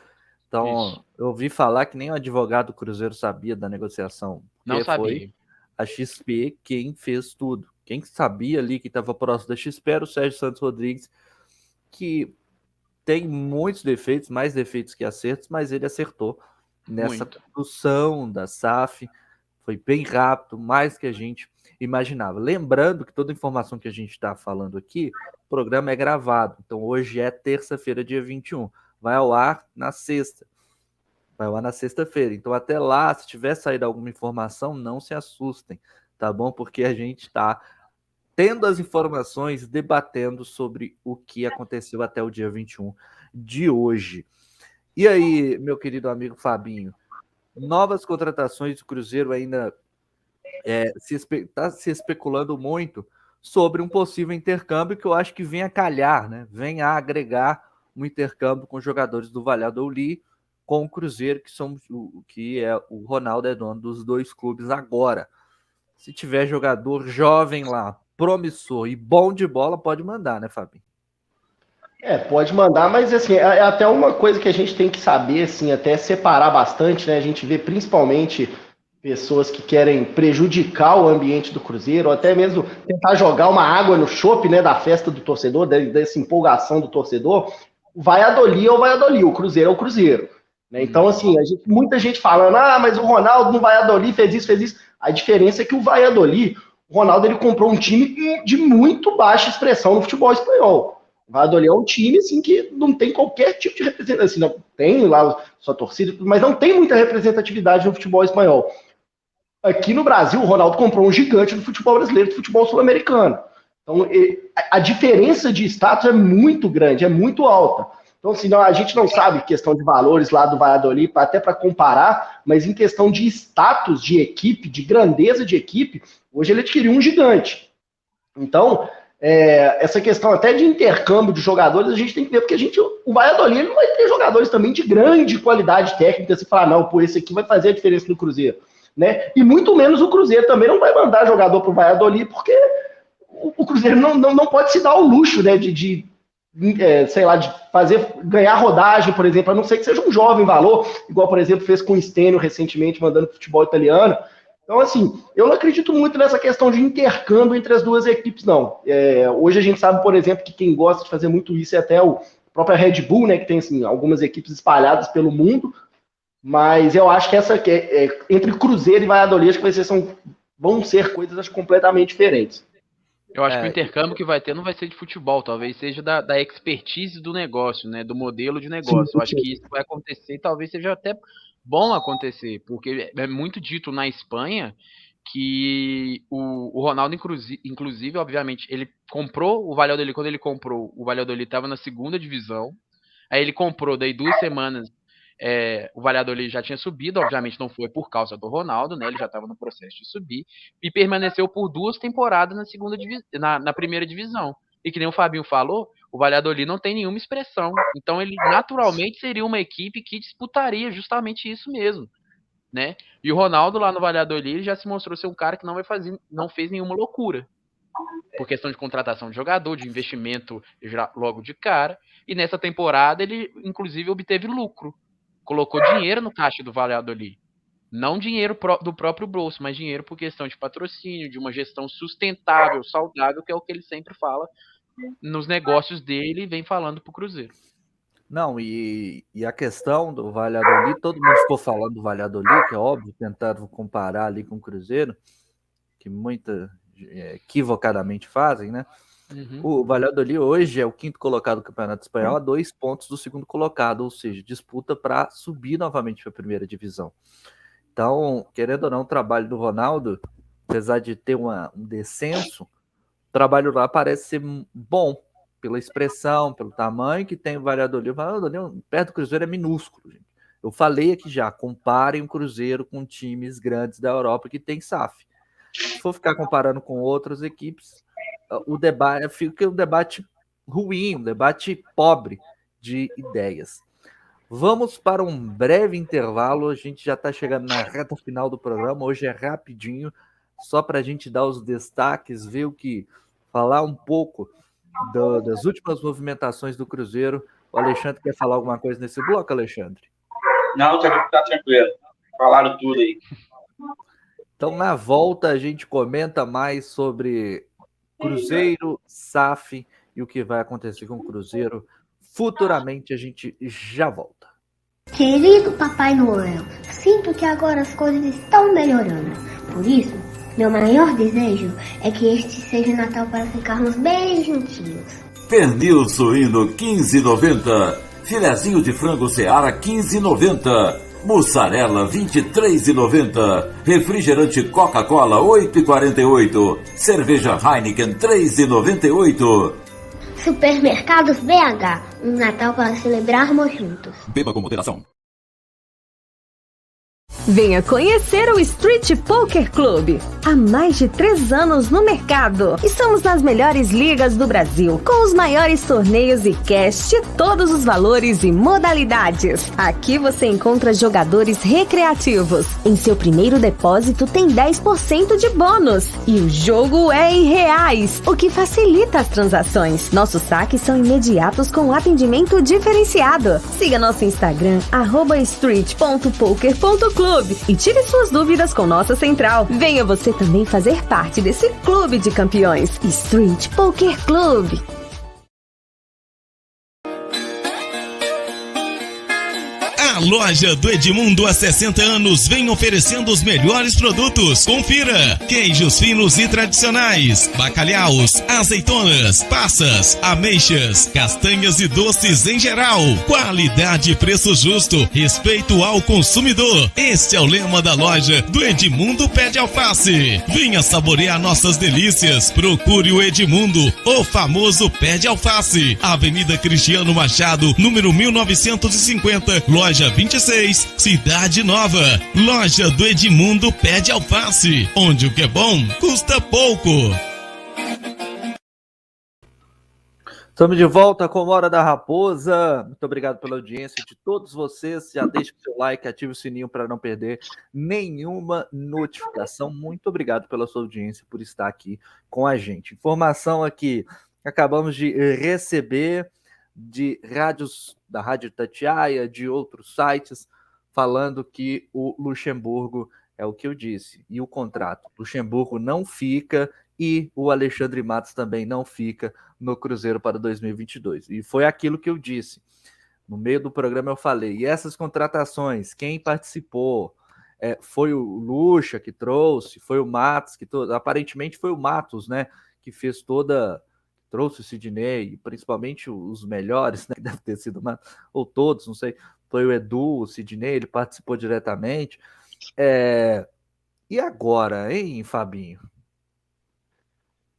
Então, Isso. eu ouvi falar que nem o advogado do Cruzeiro sabia da negociação, Não porque foi sabia. a XP quem fez tudo. Quem sabia ali que estava próximo da XP era o Sérgio Santos Rodrigues, que tem muitos defeitos, mais defeitos que acertos, mas ele acertou nessa Muito. construção da SAF. Foi bem rápido, mais que a gente imaginava. Lembrando que toda informação que a gente está falando aqui, o programa é gravado. Então hoje é terça-feira, dia 21. Vai ao ar na sexta. Vai lá na sexta-feira. Então, até lá, se tiver saído alguma informação, não se assustem, tá bom? Porque a gente está tendo as informações, debatendo sobre o que aconteceu até o dia 21 de hoje. E aí, meu querido amigo Fabinho, novas contratações do Cruzeiro ainda está se especulando muito sobre um possível intercâmbio que eu acho que vem a calhar, né? Vem a agregar um intercâmbio com jogadores do Valladolid com o Cruzeiro, que é o Ronaldo é dono dos dois clubes agora. Se tiver jogador jovem lá, promissor e bom de bola, pode mandar, né, Fabinho? Pode mandar, mas assim, é até uma coisa que a gente tem que saber, assim, até separar bastante, né? A gente vê principalmente pessoas que querem prejudicar o ambiente do Cruzeiro, ou até mesmo tentar jogar uma água no chope, né, da festa do torcedor, dessa empolgação do torcedor. O Valladolid é o Valladolid, o Cruzeiro é o Cruzeiro. Né? Então, assim, muita gente falando, mas o Ronaldo no Valladolid fez isso. A diferença é que o Valladolid, o Ronaldo ele comprou um time de muito baixa expressão no futebol espanhol. O Valladolid é um time assim, que não tem qualquer tipo de representatividade. Assim, não tem lá sua torcida, mas não tem muita representatividade no futebol espanhol. Aqui no Brasil, o Ronaldo comprou um gigante do futebol brasileiro, do futebol sul-americano. Então, a diferença de status é muito grande, é muito alta. Então, assim, a gente não sabe questão de valores lá do Valladolid, até para comparar, mas em questão de status de equipe, de grandeza de equipe, hoje ele adquiriu um gigante. Então, essa questão até de intercâmbio de jogadores, a gente tem que ver, porque o Valladolid ele não vai ter jogadores também de grande qualidade técnica, se falar, não, pô, esse aqui vai fazer a diferença no Cruzeiro. Né? E muito menos o Cruzeiro também não vai mandar jogador para o Valladolid, porque o Cruzeiro não pode se dar o luxo, né, de ganhar rodagem, por exemplo, a não ser que seja um jovem valor, igual, por exemplo, fez com o Stênio recentemente, mandando futebol italiano. Então, assim, eu não acredito muito nessa questão de intercâmbio entre as duas equipes, não. Hoje a gente sabe, por exemplo, que quem gosta de fazer muito isso é até a própria Red Bull, né, que tem assim, algumas equipes espalhadas pelo mundo. Mas eu acho que entre Cruzeiro e Valladolid, acho que vão ser coisas completamente diferentes. Eu acho que o intercâmbio que vai ter não vai ser de futebol, talvez seja da expertise do negócio, né? Do modelo de negócio. Eu acho que isso vai acontecer e talvez seja até bom acontecer, porque é muito dito na Espanha que o Ronaldo, inclusive, obviamente, ele comprou o Valladolid, quando ele comprou, o Valladolid estava na segunda divisão, aí ele comprou, daí 2 semanas, o Valladolid já tinha subido, obviamente não foi por causa do Ronaldo, né? Ele já estava no processo de subir e permaneceu por 2 temporadas na primeira divisão. E que nem o Fabinho falou, o Valladolid não tem nenhuma expressão. Então ele naturalmente seria uma equipe que disputaria justamente isso mesmo, né? E o Ronaldo lá no Valladolid já se mostrou ser um cara que não fez nenhuma loucura. Por questão de contratação de jogador, de investimento já logo de cara. E nessa temporada ele inclusive obteve lucro. Colocou dinheiro no caixa do Valladolid. Não dinheiro do próprio bolso, mas dinheiro por questão de patrocínio, de uma gestão sustentável, saudável, que é o que ele sempre fala nos negócios dele e vem falando pro Cruzeiro. Não, e a questão do Valladolid, todo mundo ficou falando do Valladolid, que é óbvio, tentaram comparar ali com o Cruzeiro, que muita equivocadamente fazem, né? Uhum. O Valladolid hoje é o 5º colocado do Campeonato Espanhol, a 2 pontos do 2º colocado, ou seja, disputa para subir novamente para a primeira divisão. Então, querendo ou não, o trabalho do Ronaldo, apesar de ter um descenso, o trabalho lá parece ser bom, pela expressão, pelo tamanho que tem o Valladolid. O Valladolid, perto do Cruzeiro, é minúsculo, gente. Eu falei aqui já, comparem o Cruzeiro com times grandes da Europa que tem SAF. Se for ficar comparando com outras equipes, o debate fica um debate ruim, um debate pobre de ideias. Vamos para um breve intervalo, a gente já está chegando na reta final do programa, hoje é rapidinho, só para a gente dar os destaques, falar um pouco das últimas movimentações do Cruzeiro. O Alexandre quer falar alguma coisa nesse bloco, Alexandre? Não, tá tranquilo. Falaram tudo aí. Então, na volta, a gente comenta mais sobre Cruzeiro, SAF e o que vai acontecer com o Cruzeiro. Futuramente, a gente já volta. Querido Papai Noel, sinto que agora as coisas estão melhorando. Por isso, meu maior desejo é que este seja Natal para ficarmos bem juntinhos. Pernil suíno 15,90. Filezinho de frango Seara 15,90. Mussarela 23,90. Refrigerante Coca-Cola 8,48. Cerveja Heineken 3,98. Supermercados BH, um Natal para celebrarmos juntos. Beba com moderação. Venha conhecer o Street Poker Club. Há mais de 3 anos no mercado. Estamos nas melhores ligas do Brasil, com os maiores torneios e cash de todos os valores e modalidades. Aqui você encontra jogadores recreativos. Em seu primeiro depósito tem 10% de bônus. E o jogo é em reais, o que facilita as transações. Nossos saques são imediatos com atendimento diferenciado. Siga nosso Instagram, @street.poker.club. E tire suas dúvidas com nossa central. Venha você também fazer parte desse clube de campeões. Street Poker Club. A loja do Edmundo há 60 anos vem oferecendo os melhores produtos. Confira: queijos finos e tradicionais, bacalhaus, azeitonas, passas, ameixas, castanhas e doces em geral. Qualidade e preço justo, respeito ao consumidor. Este é o lema da loja do Edmundo Pé de Alface. Venha saborear nossas delícias. Procure o Edmundo, o famoso Pé de Alface. Avenida Cristiano Machado, número 1950, loja 26, Cidade Nova. Loja do Edmundo Pé de Alface, onde o que é bom custa pouco. Estamos de volta com Hora da Raposa. Muito obrigado pela audiência de todos vocês. Já deixe o seu like, ative o sininho para não perder nenhuma notificação. Muito obrigado pela sua audiência, por estar aqui com a gente. Informação aqui, acabamos de receber de rádios, da Rádio Itatiaia, de outros sites, falando que o Luxemburgo, é o que eu disse, e o contrato, Luxemburgo não fica e o Alexandre Matos também não fica no Cruzeiro para 2022. E foi aquilo que eu disse. No meio do programa eu falei, e essas contratações, quem participou? Foi o Luxa que trouxe, foi o Matos, aparentemente foi o Matos, né, que fez trouxe o Sidney, principalmente os melhores, né, que deve ter sido o Matos, ou todos, não sei, foi o Edu, o Sidney, ele participou diretamente. E agora, hein, Fabinho?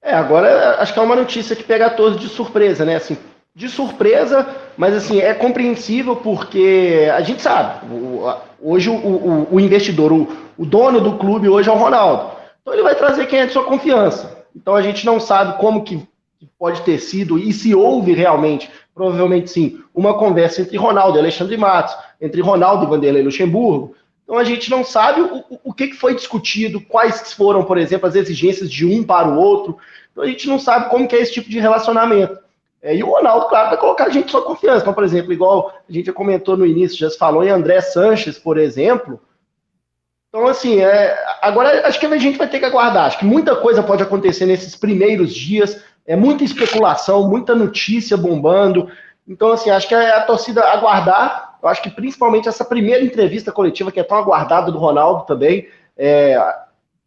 Agora acho que é uma notícia que pega todos de surpresa, né? Assim, de surpresa, mas assim, é compreensível porque a gente sabe, hoje o investidor, o dono do clube hoje é o Ronaldo. Então ele vai trazer quem é de sua confiança. Então a gente não sabe como que pode ter sido, e se houve realmente, provavelmente sim, uma conversa entre Ronaldo e Alexandre Matos, entre Ronaldo e Vanderlei Luxemburgo. Então a gente não sabe o que foi discutido, quais foram, por exemplo, as exigências de um para o outro. Então a gente não sabe como que é esse tipo de relacionamento. E o Ronaldo, claro, vai colocar a gente em sua confiança. Então, por exemplo, igual a gente já comentou no início, já se falou em André Sanches, por exemplo. Então, assim, agora acho que a gente vai ter que aguardar. Acho que muita coisa pode acontecer nesses primeiros dias. Muita especulação, muita notícia bombando. Então, assim, acho que é a torcida aguardar. Eu acho que principalmente essa primeira entrevista coletiva, que é tão aguardada do Ronaldo também.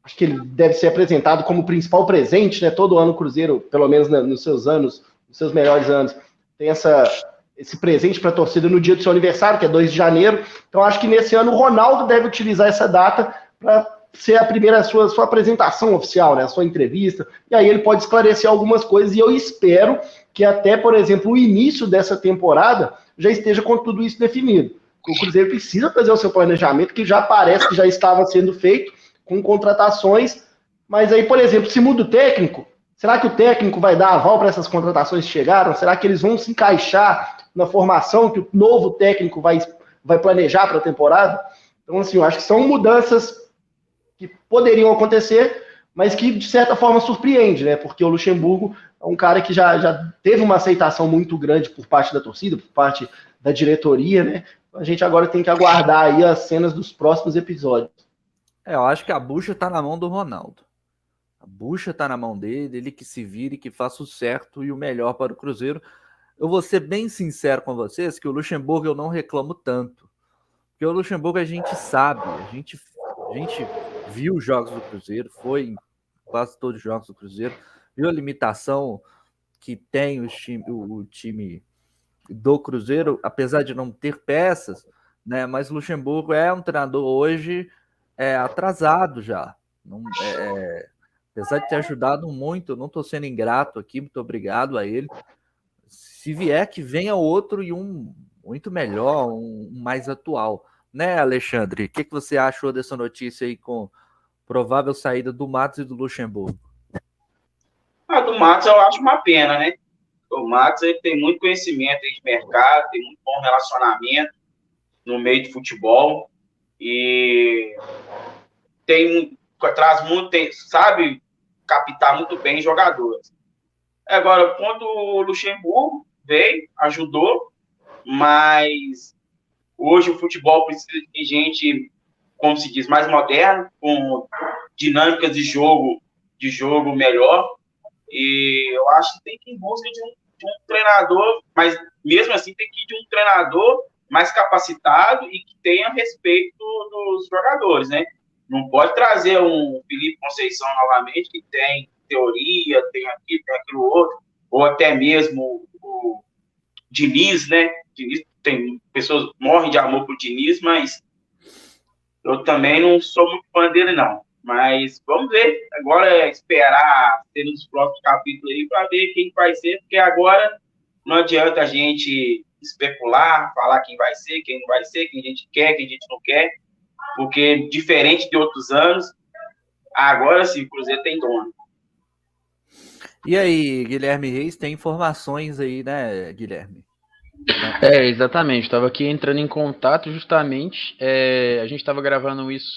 Acho que ele deve ser apresentado como principal presente, né? Todo ano o Cruzeiro, pelo menos nos seus anos, nos seus melhores anos, tem esse presente para a torcida no dia do seu aniversário, que é 2 de janeiro. Então, acho que nesse ano o Ronaldo deve utilizar essa data para ser a primeira sua apresentação oficial, né, a sua entrevista, e aí ele pode esclarecer algumas coisas, e eu espero que até, por exemplo, o início dessa temporada já esteja com tudo isso definido. O Cruzeiro precisa fazer o seu planejamento, que já parece que já estava sendo feito, com contratações, mas aí, por exemplo, se muda o técnico, será que o técnico vai dar aval para essas contratações que chegaram? Será que eles vão se encaixar na formação que o novo técnico vai planejar para a temporada? Então, assim, eu acho que são mudanças que poderiam acontecer, mas que, de certa forma, surpreende, né? Porque o Luxemburgo é um cara que já teve uma aceitação muito grande por parte da torcida, por parte da diretoria, né? A gente agora tem que aguardar aí as cenas dos próximos episódios. Eu acho que a bucha tá na mão do Ronaldo. A bucha tá na mão dele, ele que se vire, que faça o certo e o melhor para o Cruzeiro. Eu vou ser bem sincero com vocês que o Luxemburgo eu não reclamo tanto. Porque o Luxemburgo a gente sabe, a gente viu os jogos do Cruzeiro, foi em quase todos os jogos do Cruzeiro, viu a limitação que tem o time do Cruzeiro, apesar de não ter peças, né? Mas o Luxemburgo é um treinador hoje atrasado já. Não, apesar de ter ajudado muito, eu não estou sendo ingrato aqui, muito obrigado a ele. Se vier, que venha outro e um muito melhor, um mais atual. Né, Alexandre? O que você achou dessa notícia aí com provável saída do Matos e do Luxemburgo? Do Matos eu acho uma pena, né? O Matos ele tem muito conhecimento de mercado, tem muito bom relacionamento no meio de futebol e traz muito, sabe captar muito bem jogadores. Agora, quando o Luxemburgo veio, ajudou, mas hoje o futebol precisa de gente, como se diz, mais moderna, com dinâmicas de jogo melhor. E eu acho que tem que ir em busca de um treinador, mas mesmo assim tem que ir de um treinador mais capacitado e que tenha respeito dos jogadores, né? Não pode trazer um Felipe Conceição novamente, que tem teoria, tem aqui, tem aquilo outro, ou até mesmo o Diniz, né? Diniz, tem pessoas que morrem de amor por Diniz, mas eu também não sou muito fã dele, não. Mas vamos ver. Agora é esperar ter nos próximos capítulos aí para ver quem vai ser, porque agora não adianta a gente especular, falar quem vai ser, quem não vai ser, quem a gente quer, quem a gente não quer, porque diferente de outros anos, agora sim, o Cruzeiro tem dono. E aí, Guilherme Reis, tem informações aí, né, Guilherme? Exatamente. Estava aqui entrando em contato justamente. A gente estava gravando isso.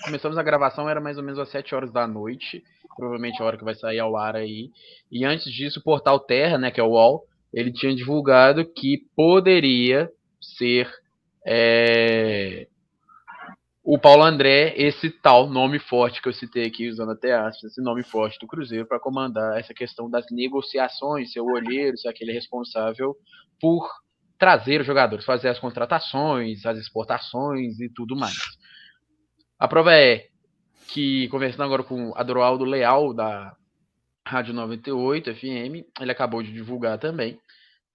Começamos a gravação, era mais ou menos às 7 horas da noite. Provavelmente a hora que vai sair ao ar aí. E antes disso, o Portal Terra, né, que é o UOL, ele tinha divulgado que poderia ser o Paulo André, esse tal nome forte que eu citei aqui, usando até aspas, esse nome forte do Cruzeiro para comandar essa questão das negociações, ser o olheiro, ser aquele responsável por trazer os jogadores, fazer as contratações, as exportações e tudo mais. A prova é que, conversando agora com Adroaldo Leal, da Rádio 98 FM, ele acabou de divulgar também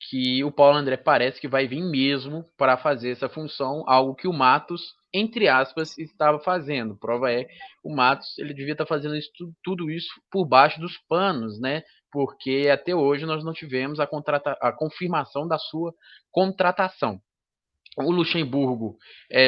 que o Paulo André parece que vai vir mesmo para fazer essa função, algo que o Matos, entre aspas, estava fazendo. Prova é, o Matos, ele devia estar fazendo tudo isso por baixo dos panos, né? Porque até hoje nós não tivemos a confirmação da sua contratação. O Luxemburgo,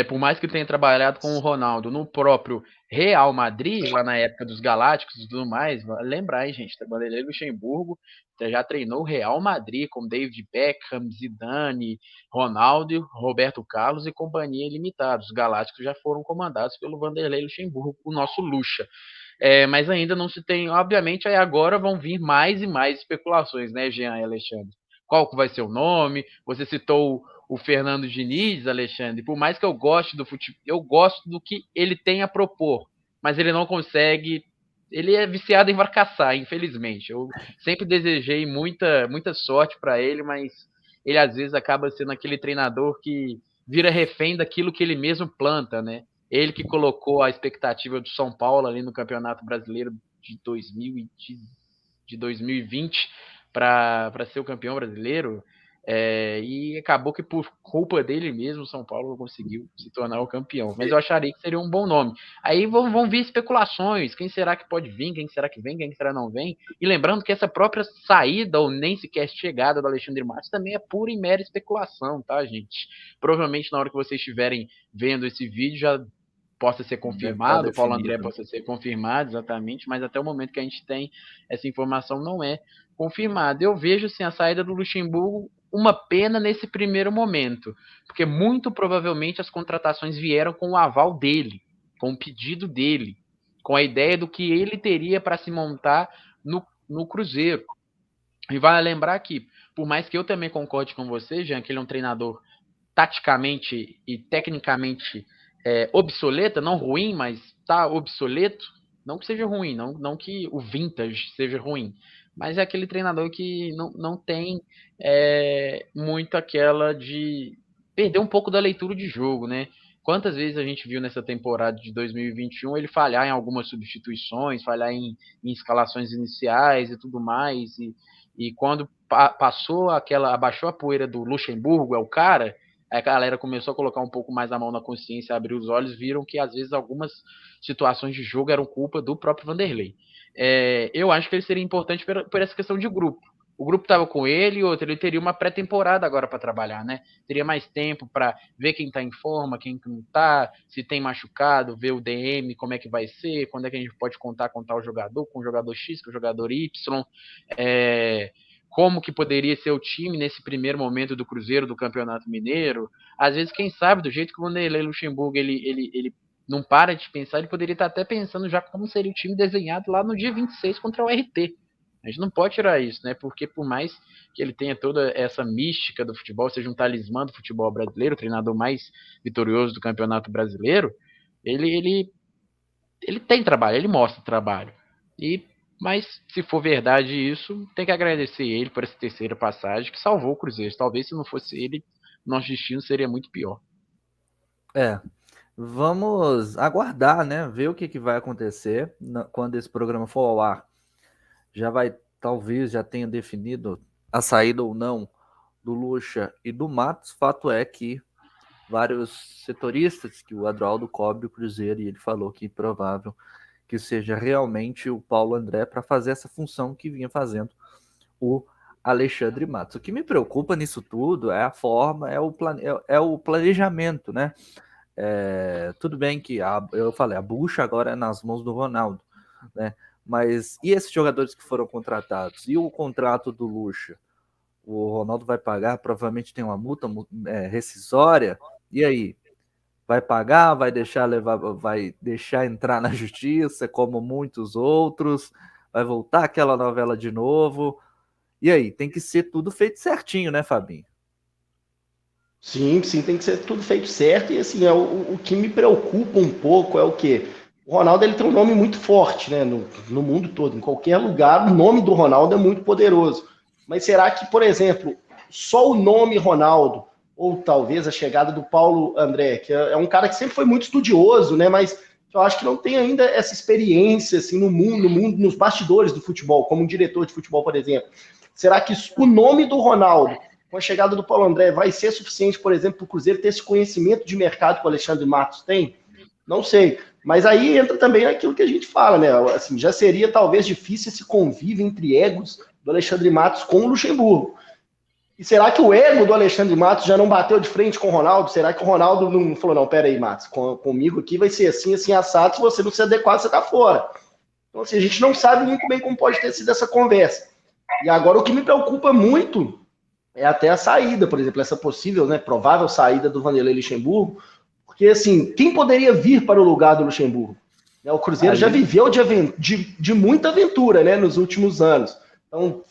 por mais que tenha trabalhado com o Ronaldo no próprio Real Madrid, lá na época dos Galácticos e tudo mais, lembrar, hein, gente, Vanderlei Luxemburgo já treinou o Real Madrid com David Beckham, Zidane, Ronaldo, Roberto Carlos e companhia limitada. Os Galácticos já foram comandados pelo Vanderlei Luxemburgo, o nosso Luxa. Mas ainda não se tem, obviamente, aí agora vão vir mais e mais especulações, né, Jean e Alexandre? Qual que vai ser o nome? Você citou o Fernando Diniz, Alexandre, por mais que eu goste do futebol, eu gosto do que ele tem a propor, mas ele não consegue, ele é viciado em fracassar, infelizmente. Eu sempre desejei muita sorte para ele, mas ele às vezes acaba sendo aquele treinador que vira refém daquilo que ele mesmo planta, né? Ele que colocou a expectativa do São Paulo ali no Campeonato Brasileiro de 2020 para ser o campeão brasileiro, e acabou que por culpa dele mesmo o São Paulo não conseguiu se tornar o campeão, mas eu acharia que seria um bom nome. Aí vão vir especulações, quem será que pode vir, quem será que vem, quem será que não vem, e lembrando que essa própria saída ou nem sequer chegada do Alexandre Matos também é pura e mera especulação, tá, gente? Provavelmente na hora que vocês estiverem vendo esse vídeo já possa ser confirmado, o Paulo André possa ser confirmado, exatamente, mas até o momento que a gente tem essa informação não é confirmada. Eu vejo assim, a saída do Luxemburgo uma pena nesse primeiro momento, porque muito provavelmente as contratações vieram com o aval dele, com o pedido dele, com a ideia do que ele teria para se montar no Cruzeiro. E vale lembrar que, por mais que eu também concorde com você, Jean, que ele é um treinador taticamente e tecnicamente obsoleto, não ruim, mas tá obsoleto, não que seja ruim, não que o vintage seja ruim, mas é aquele treinador que não tem muito aquela de perder um pouco da leitura de jogo, né? Quantas vezes a gente viu nessa temporada de 2021 ele falhar em algumas substituições, falhar em escalações iniciais e tudo mais, e quando abaixou a poeira do Luxemburgo, é o cara, a galera começou a colocar um pouco mais a mão na consciência, abriu os olhos, viram que às vezes algumas situações de jogo eram culpa do próprio Vanderlei. Eu acho que ele seria importante por essa questão de grupo. O grupo estava com ele, ele teria uma pré-temporada agora para trabalhar, né? Teria mais tempo para ver quem está em forma, quem não está, se tem machucado, ver o DM, como é que vai ser, quando é que a gente pode contar com tal jogador, com o jogador X, com o jogador Y, como que poderia ser o time nesse primeiro momento do Cruzeiro, do Campeonato Mineiro. Às vezes, quem sabe, do jeito que o Vanderlei Luxemburgo ele não para de pensar, ele poderia estar até pensando já como seria o time desenhado lá no dia 26 contra o RT. A gente não pode tirar isso, né? Porque por mais que ele tenha toda essa mística do futebol, seja um talismã do futebol brasileiro, o treinador mais vitorioso do Campeonato Brasileiro, ele tem trabalho, ele mostra trabalho. Mas, se for verdade isso, tem que agradecer ele por essa terceira passagem que salvou o Cruzeiro. Talvez se não fosse ele, nosso destino seria muito pior. Vamos aguardar, né? Ver o que vai acontecer quando esse programa for ao ar. Talvez já tenha definido a saída ou não do Lucha e do Matos. Fato é que vários setoristas, que o Adroaldo cobre o Cruzeiro, e ele falou que é provável que seja realmente o Paulo André para fazer essa função que vinha fazendo o Alexandre Matos. O que me preocupa nisso tudo é a forma, é o planejamento, né? Tudo bem que eu falei, a bucha agora é nas mãos do Ronaldo, né? Mas e esses jogadores que foram contratados? E o contrato do Lucha? O Ronaldo vai pagar, provavelmente tem uma multa rescisória. E aí? Vai pagar, vai deixar entrar na justiça, como muitos outros, vai voltar aquela novela de novo. E aí, tem que ser tudo feito certinho, né, Fabinho? Sim, tem que ser tudo feito certo. E assim, o que me preocupa um pouco é o quê? O Ronaldo ele tem um nome muito forte, né, no mundo todo, em qualquer lugar, o nome do Ronaldo é muito poderoso. Mas será que, por exemplo, só o nome Ronaldo, ou talvez a chegada do Paulo André, que é um cara que sempre foi muito estudioso, né, mas eu acho que não tem ainda essa experiência assim, no mundo, nos bastidores do futebol, como um diretor de futebol, por exemplo. Será que o nome do Ronaldo, com a chegada do Paulo André, vai ser suficiente, por exemplo, para o Cruzeiro ter esse conhecimento de mercado que o Alexandre Matos tem? Não sei. Mas aí entra também aquilo que a gente fala, né? Assim, já seria talvez difícil esse convívio entre egos do Alexandre Matos com o Luxemburgo. E será que o ego do Alexandre Matos já não bateu de frente com o Ronaldo? Será que o Ronaldo não falou, não, pera aí, Matos, comigo aqui vai ser assim, assim, assado, se você não se adequar, você tá fora. Então, assim, a gente não sabe muito bem como pode ter sido essa conversa. E agora o que me preocupa muito é até a saída, por exemplo, essa possível, né, provável saída do Vanderlei Luxemburgo, porque, assim, quem poderia vir para o lugar do Luxemburgo? O Cruzeiro já viveu de muita aventura, né, nos últimos anos. Então,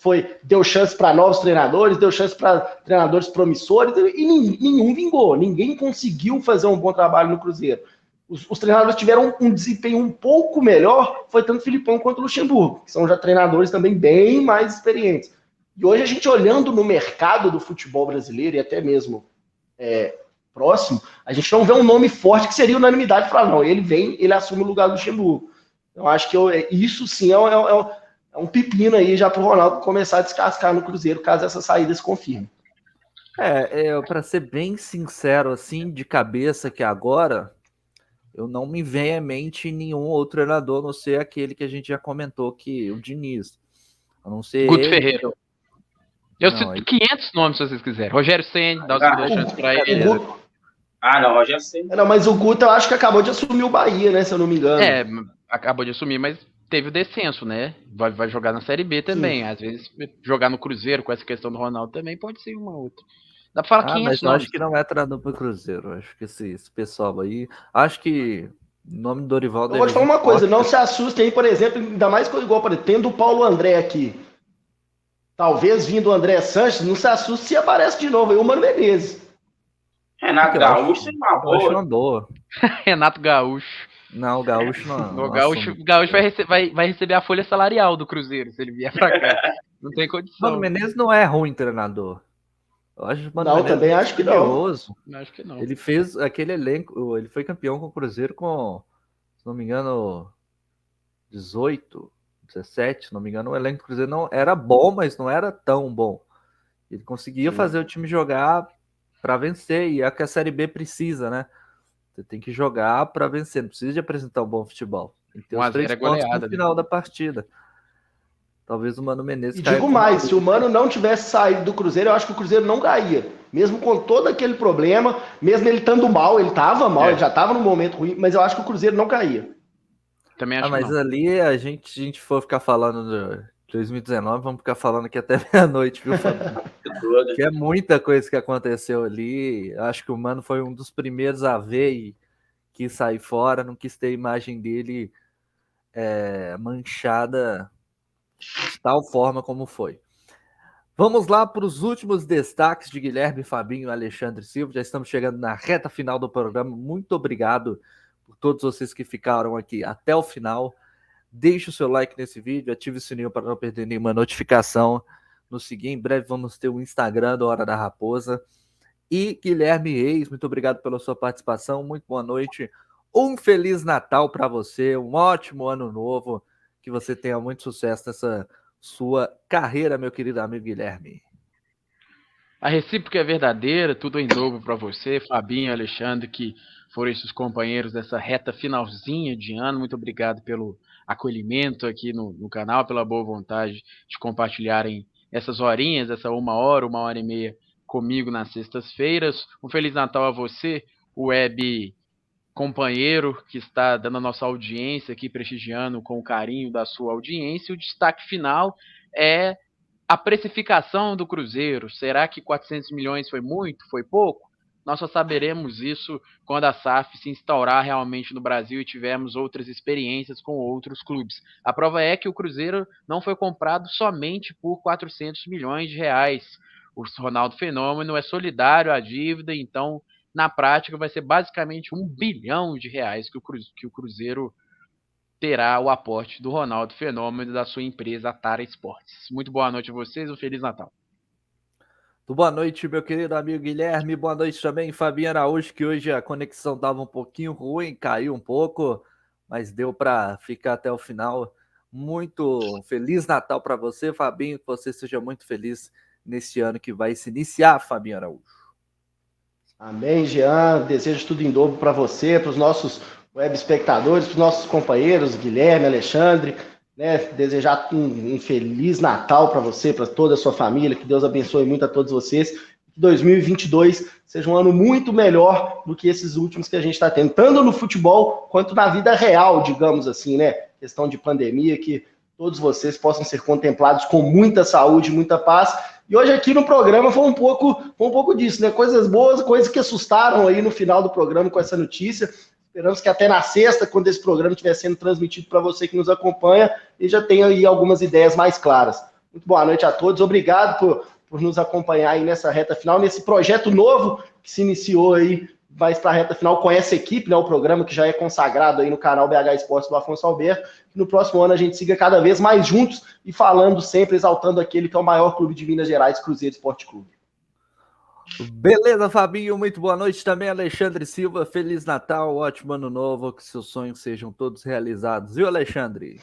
deu chance para novos treinadores, deu chance para treinadores promissores, e nenhum vingou. Ninguém conseguiu fazer um bom trabalho no Cruzeiro. Os treinadores tiveram um desempenho um pouco melhor, foi tanto o Filipão quanto o Luxemburgo, que são já treinadores também bem mais experientes. E hoje a gente olhando no mercado do futebol brasileiro, e até mesmo próximo, a gente não vê um nome forte que seria unanimidade para não, ele assume o lugar do Luxemburgo. Eu acho que isso sim é um pepino aí já para o Ronaldo começar a descascar no Cruzeiro, caso essa saída se confirme. Para ser bem sincero, assim, de cabeça, que agora eu não me venho à mente nenhum outro treinador, a não ser aquele que a gente já comentou, que o Diniz. A não ser Guto Ferreira. Eu cito 500 nomes, se vocês quiserem. Rogério Ceni, dá uma chance para ele. Não, Rogério Ceni. Não, mas o Guto eu acho que acabou de assumir o Bahia, né, se eu não me engano. Acabou de assumir, mas teve o descenso, né? Vai jogar na Série B também. Sim. Às vezes, jogar no Cruzeiro com essa questão do Ronaldo também pode ser uma outra. Dá pra falar 500 mas eu acho que não é treinador pro Cruzeiro. Acho que esse pessoal aí... Acho que o nome do Dorival... Eu vou te falar uma coisa, não se assustem aí, por exemplo, ainda mais igual, por exemplo, tendo o Paulo André aqui. talvez vindo o André Sanches, não se assuste se aparece de novo aí o Mano Menezes. Renato Gaúcho é uma boa. Eu acho uma boa. Renato Gaúcho. Não, o Gaúcho não. O Gaúcho vai receber a folha salarial do Cruzeiro se ele vier pra cá. Não tem condição. Mano Menezes não é ruim treinador. Eu acho que não, também acho que não. Acho que não. Ele fez aquele elenco, ele foi campeão com o Cruzeiro com, se não me engano, 18, 17, se não me engano, o elenco do Cruzeiro não era bom, mas não era tão bom. Ele conseguia fazer o time jogar para vencer, e é o que a Série B precisa, né? Você tem que jogar para vencer, não precisa de apresentar um bom futebol. Tem que ter os 3 pontos no final da partida. Talvez o Mano Menezes... E digo mais, se o Mano não tivesse saído do Cruzeiro, eu acho que o Cruzeiro não caía. Mesmo com todo aquele problema, mesmo ele estando mal, ele estava mal, ele já estava num momento ruim, mas eu acho que o Cruzeiro não caía. Também acho mas ali a gente for ficar falando de 2019, vamos ficar falando aqui até meia-noite, viu, Fábio? Que é muita coisa que aconteceu ali. Acho que o Mano foi um dos primeiros a ver e quis sair fora, não quis ter a imagem dele manchada de tal forma como foi. Vamos lá para os últimos destaques de Guilherme, Fabinho e Alexandre Silva. Já estamos chegando na reta final do programa. Muito obrigado por todos vocês que ficaram aqui até o final. Deixe o seu like nesse vídeo, ative o sininho para não perder nenhuma notificação. Nos seguir, em breve vamos ter o Instagram da Hora da Raposa. E Guilherme Reis, muito obrigado pela sua participação, muito boa noite. Um Feliz Natal para você, um ótimo ano novo, que você tenha muito sucesso nessa sua carreira, meu querido amigo Guilherme. A recíproca é verdadeira, tudo em dobro para você, Fabinho e Alexandre, que foram esses companheiros dessa reta finalzinha de ano. Muito obrigado pelo acolhimento aqui no canal, pela boa vontade de compartilharem essas horinhas, essa 1 hora e meia comigo nas sextas-feiras. Um Feliz Natal a você, o web companheiro que está dando a nossa audiência aqui, prestigiando com o carinho da sua audiência. O destaque final é a precificação do Cruzeiro. Será que 400 milhões foi muito? Foi pouco? Nós só saberemos isso quando a SAF se instaurar realmente no Brasil e tivermos outras experiências com outros clubes. A prova é que o Cruzeiro não foi comprado somente por 400 milhões de reais. O Ronaldo Fenômeno é solidário à dívida, então, na prática, vai ser basicamente R$1 bilhão que o Cruzeiro terá o aporte do Ronaldo Fenômeno e da sua empresa Tara Esportes. Muito boa noite a vocês, um Feliz Natal. Boa noite, meu querido amigo Guilherme. Boa noite também, Fabinho Araújo, que hoje a conexão estava um pouquinho ruim, caiu um pouco, mas deu para ficar até o final. Muito Feliz Natal para você, Fabinho, que você seja muito feliz nesse ano que vai se iniciar, Fabinho Araújo. Amém, Jean. Desejo tudo em dobro para você, para os nossos web espectadores, para os nossos companheiros, Guilherme, Alexandre. Né, desejar um Feliz Natal para você, para toda a sua família, que Deus abençoe muito a todos vocês, que 2022 seja um ano muito melhor do que esses últimos que a gente está tendo, tanto no futebol quanto na vida real, digamos assim, né, questão de pandemia, que todos vocês possam ser contemplados com muita saúde, muita paz, e hoje aqui no programa foi um pouco disso, né, coisas boas, coisas que assustaram aí no final do programa com essa notícia. Esperamos que até na sexta, quando esse programa estiver sendo transmitido para você que nos acompanha, e já tenha aí algumas ideias mais claras. Muito boa noite a todos. Obrigado por nos acompanhar aí nessa reta final, nesse projeto novo que se iniciou aí, mais para a reta final com essa equipe, né, o programa que já é consagrado aí no canal BH Esportes do Afonso Alberto. Que no próximo ano a gente siga cada vez mais juntos e falando sempre, exaltando aquele que é o maior clube de Minas Gerais, Cruzeiro Esporte Clube. Beleza, Fabinho, muito boa noite também, Alexandre Silva, Feliz Natal, ótimo ano novo, que seus sonhos sejam todos realizados, viu, Alexandre?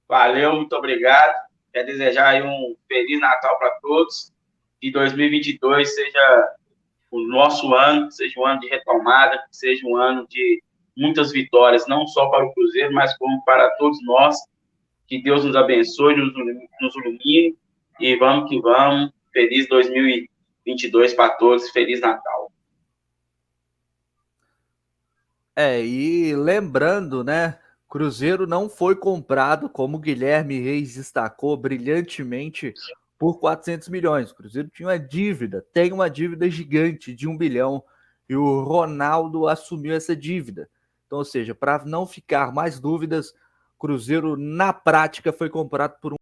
Valeu, muito obrigado, quero desejar aí um Feliz Natal para todos, que 2022 seja o nosso ano, seja um ano de retomada, seja um ano de muitas vitórias, não só para o Cruzeiro, mas como para todos nós, que Deus nos abençoe, nos ilumine, e vamos que vamos, feliz 2022 para todos, Feliz Natal. E lembrando, né, Cruzeiro não foi comprado, como o Guilherme Reis destacou brilhantemente, por 400 milhões. O Cruzeiro tinha uma dívida, tem uma dívida gigante de 1 bilhão, e o Ronaldo assumiu essa dívida. Então, ou seja, para não ficar mais dúvidas, Cruzeiro, na prática, foi comprado por